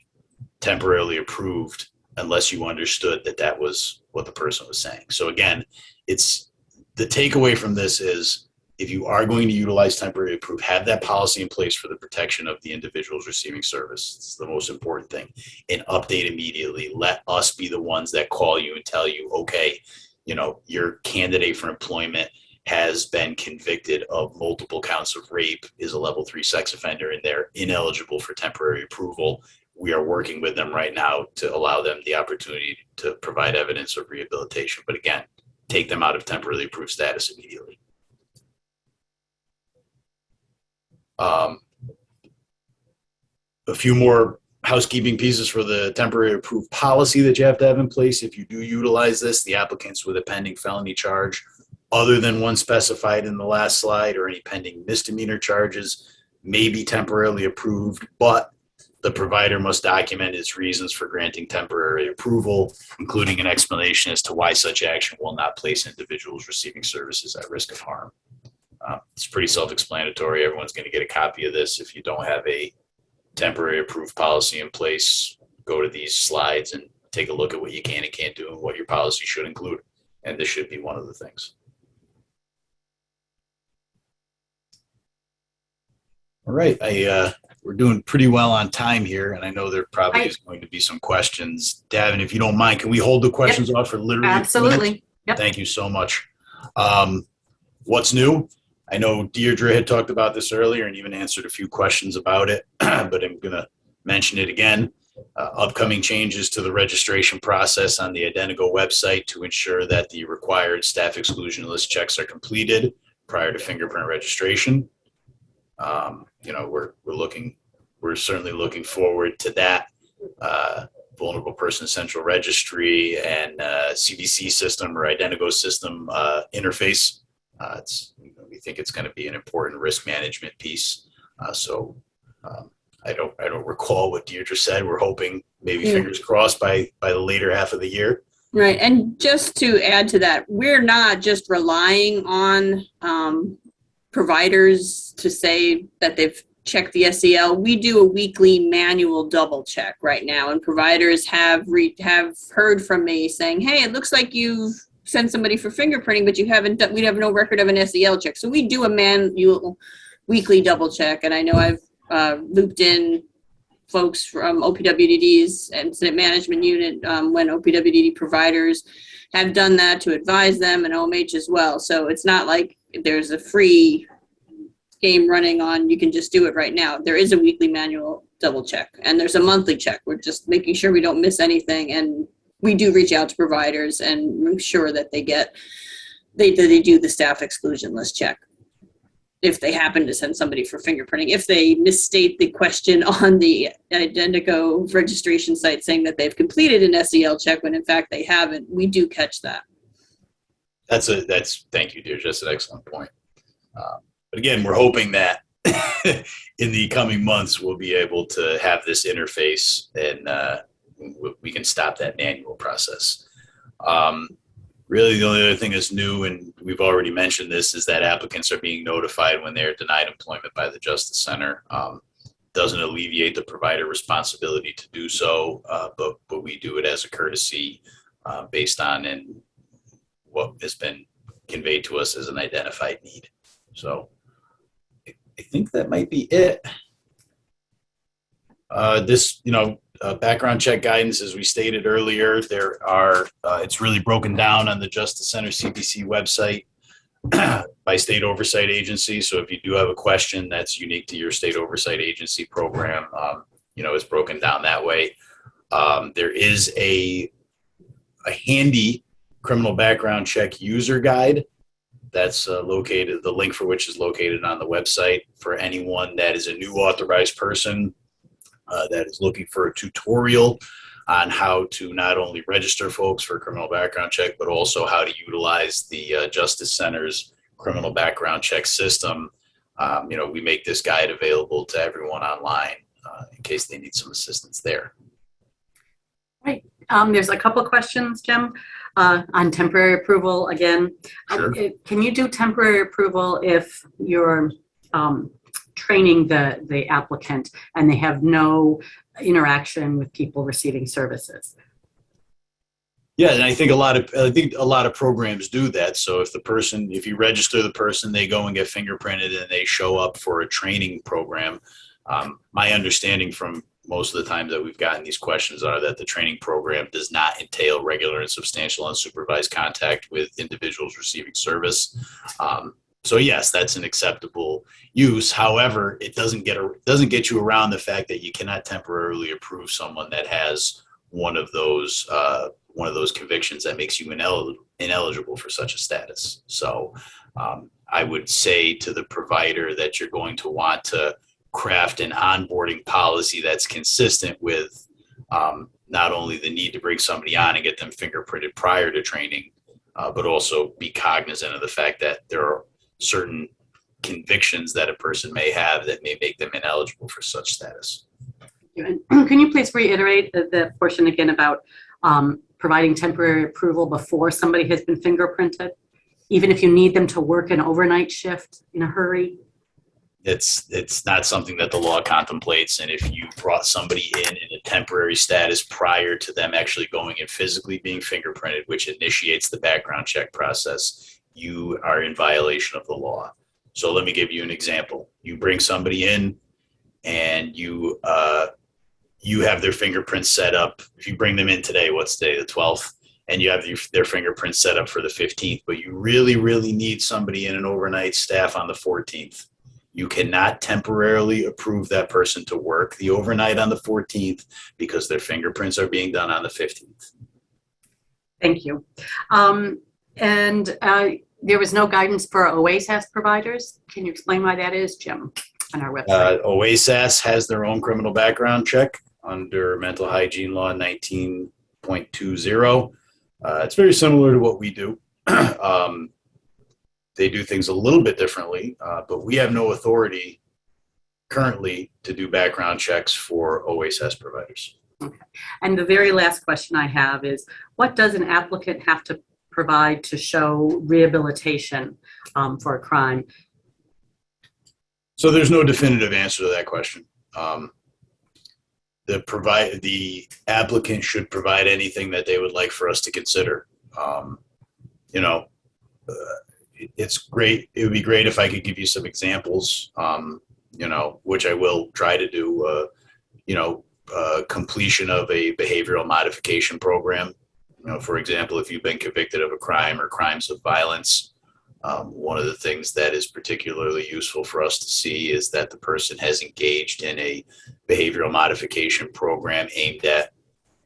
temporarily approved unless you understood that that was what the person was saying. So again, it's the takeaway from this is, if you are going to utilize temporary approved, have that policy in place for the protection of the individuals receiving service. It's the most important thing. And update immediately. Let us be the ones that call you and tell you, okay, your candidate for employment has been convicted of multiple counts of rape, is a level 3 sex offender, and they're ineligible for temporary approval. we are working with them right now to allow them the opportunity to provide evidence of rehabilitation. But again, take them out of temporarily approved status immediately. A few more housekeeping pieces for the temporary approved policy that you have to have in place. If you do utilize this, the applicants with a pending felony charge other than one specified in the last slide or any pending misdemeanor charges may be temporarily approved, but the provider must document its reasons for granting temporary approval, including an explanation as to why such action will not place individuals receiving services at risk of harm. It's pretty self-explanatory. Everyone's going to get a copy of this. If you don't have a temporary approved policy in place, go to these slides and take a look at what you can and can't do and what your policy should include. And this should be one of the things. All right, we're doing pretty well on time here, and I know there probably is going to be some questions. Davin, if you don't mind, can we hold the questions off for literally 2 minutes? Absolutely. Yep. Thank you so much. What's new? I know Deirdre had talked about this earlier and even answered a few questions about it, but I'm going to mention it again. Upcoming changes to the registration process on the Identigo website to ensure that the required staff exclusion list checks are completed prior to fingerprint registration. We're certainly looking forward to that. Vulnerable Person Central Registry and CVC system or Identigo system interface. We think it's going to be an important risk management piece. I don't recall what Deirdre said. We're hoping, maybe fingers crossed, by the later half of the year. Right. And just to add to that, we're not just relying on providers to say that they've checked the SEL. We do a weekly manual double check right now, and providers have heard from me saying, "Hey, it looks like you've sent somebody for fingerprinting, but you haven't. We have no record of an SEL check." So we do a manual weekly double check, and I know I've looped in folks from OPWDD's Incident Management Unit when OPWDD providers have done that to advise them, and OMH as well. So it's not like there's a free game running on, you can just do it right now. There is a weekly manual double check, and there's a monthly check. We're just making sure we don't miss anything, and we do reach out to providers and make sure that they do the staff exclusion list check if they happen to send somebody for fingerprinting. If they misstate the question on the Identigo registration site saying that they've completed an SEL check when in fact they haven't, we do catch that. Thank you, Deirdre. That's an excellent point. But again, we're hoping that in the coming months, we'll be able to have this interface and we can stop that manual process. Really, the only other thing that's new, and we've already mentioned this, is that applicants are being notified when they're denied employment by the Justice Center. Doesn't alleviate the provider responsibility to do so, but we do it as a courtesy based on what has been conveyed to us as an identified need. So I think that might be it. Background check guidance, as we stated earlier, it's really broken down on the Justice Center CPC website by state oversight agency. So if you do have a question that's unique to your state oversight agency program, it's broken down that way. There is a handy criminal background check user guide that's located, the link for which is located on the website for anyone that is a new authorized person that is looking for a tutorial on how to not only register folks for a criminal background check, but also how to utilize the Justice Center's criminal background check system. We make this guide available to everyone online in case they need some assistance there. Right. There's a couple of questions, Jim, on temporary approval again. Sure. Can you do temporary approval if you're training the applicant and they have no interaction with people receiving services? Yeah, and I think a lot of programs do that. So if you register the person, they go and get fingerprinted and they show up for a training program. My understanding from most of the times that we've gotten these questions are that the training program does not entail regular and substantial unsupervised contact with individuals receiving service. So yes, that's an acceptable use. However, it doesn't get you around the fact that you cannot temporarily approve someone that has one of those convictions that makes you ineligible for such a status. So I would say to the provider that you're going to want to craft an onboarding policy that's consistent with not only the need to bring somebody on and get them fingerprinted prior to training, but also be cognizant of the fact that there are certain convictions that a person may have that may make them ineligible for such status. And can you please reiterate the portion again about providing temporary approval before somebody has been fingerprinted, even if you need them to work an overnight shift in a hurry? It's not something that the law contemplates. And if you brought somebody in a temporary status prior to them actually going and physically being fingerprinted, which initiates the background check process, you are in violation of the law. So let me give you an example. You bring somebody in and you have their fingerprints set up. If you bring them in today, what's today, the 12th, and you have their fingerprints set up for the 15th, but you really, really need somebody in an overnight staff on the 14th. You cannot temporarily approve that person to work the overnight on the 14th because their fingerprints are being done on the 15th. Thank you. And there was no guidance for OASAS providers. Can you explain why that is, Jim, on our website? OASAS has their own criminal background check under Mental Hygiene Law 19.20. It's very similar to what we do. They do things a little bit differently, but we have no authority currently to do background checks for OASAS providers. Okay. And the very last question I have is, what does an applicant have to provide to show rehabilitation for a crime? So there's no definitive answer to that question. The applicant should provide anything that they would like for us to consider. It's great. It would be great if I could give you some examples, which I will try to do, completion of a behavioral modification program. For example, if you've been convicted of a crime or crimes of violence, one of the things that is particularly useful for us to see is that the person has engaged in a behavioral modification program aimed at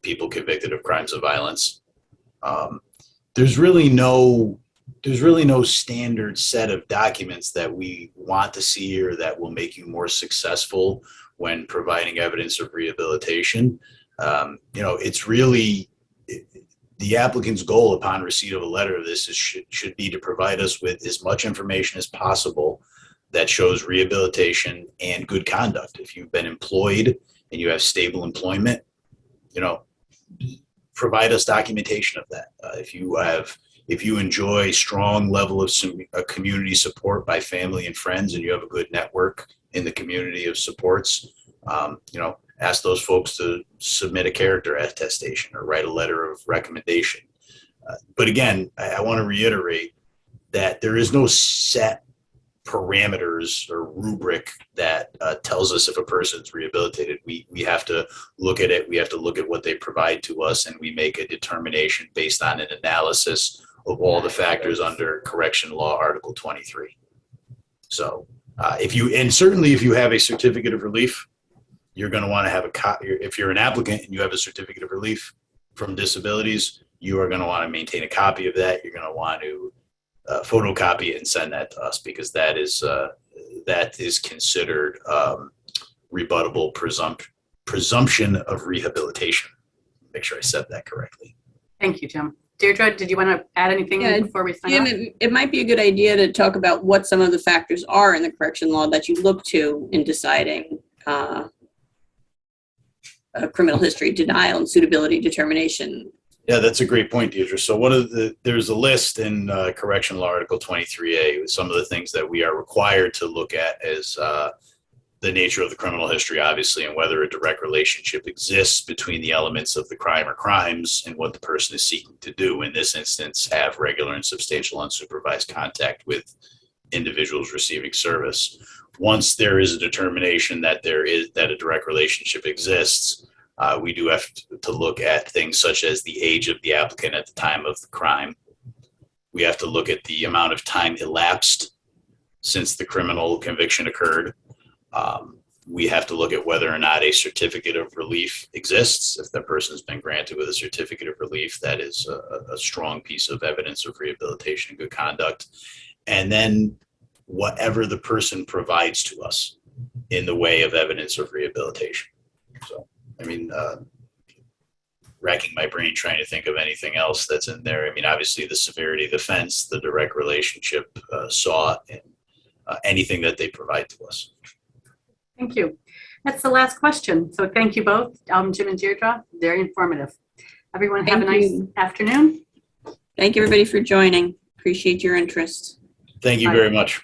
people convicted of crimes of violence. There's really no standard set of documents that we want to see or that will make you more successful when providing evidence of rehabilitation. It's really the applicant's goal upon receipt of a letter of this should be to provide us with as much information as possible that shows rehabilitation and good conduct. If you've been employed and you have stable employment, provide us documentation of that. If you enjoy strong level of community support by family and friends, and you have a good network in the community of supports, ask those folks to submit a character attestation or write a letter of recommendation. But again, I want to reiterate that there is no set parameters or rubric that tells us if a person's rehabilitated. We have to look at it. We have to look at what they provide to us, and we make a determination based on an analysis of all the factors under Correction Law Article 23. So if you have a certificate of relief, you're going to want to have a copy. If you're an applicant and you have a certificate of relief from disabilities, you are going to want to maintain a copy of that. You're going to want to photocopy it and send that to us, because that is considered rebuttable presumption of rehabilitation. Make sure I said that correctly. Thank you, Jim. Deirdre, did you want to add anything before we sign off? It might be a good idea to talk about what some of the factors are in the correction law that you look to in deciding a criminal history denial and suitability determination. Yeah, that's a great point, Deirdre. So there's a list in Correction Law Article 23A with some of the things that we are required to look at as the nature of the criminal history, obviously, and whether a direct relationship exists between the elements of the crime or crimes and what the person is seeking to do. In this instance, have regular and substantial unsupervised contact with individuals receiving service. Once there is a determination that a direct relationship exists, we do have to look at things such as the age of the applicant at the time of the crime. We have to look at the amount of time elapsed since the criminal conviction occurred. We have to look at whether or not a certificate of relief exists. If the person's been granted with a certificate of relief, that is a strong piece of evidence of rehabilitation and good conduct. And then whatever the person provides to us in the way of evidence of rehabilitation. So, I mean, racking my brain trying to think of anything else that's in there. I mean, obviously the severity of the offense, the direct relationship sought, and anything that they provide to us. Thank you. That's the last question. So thank you both, Jim and Deirdre. Very informative. Everyone have a Thank nice you. afternoon. Thank you, everybody, for joining. Appreciate your interest. Thank you Bye. very much.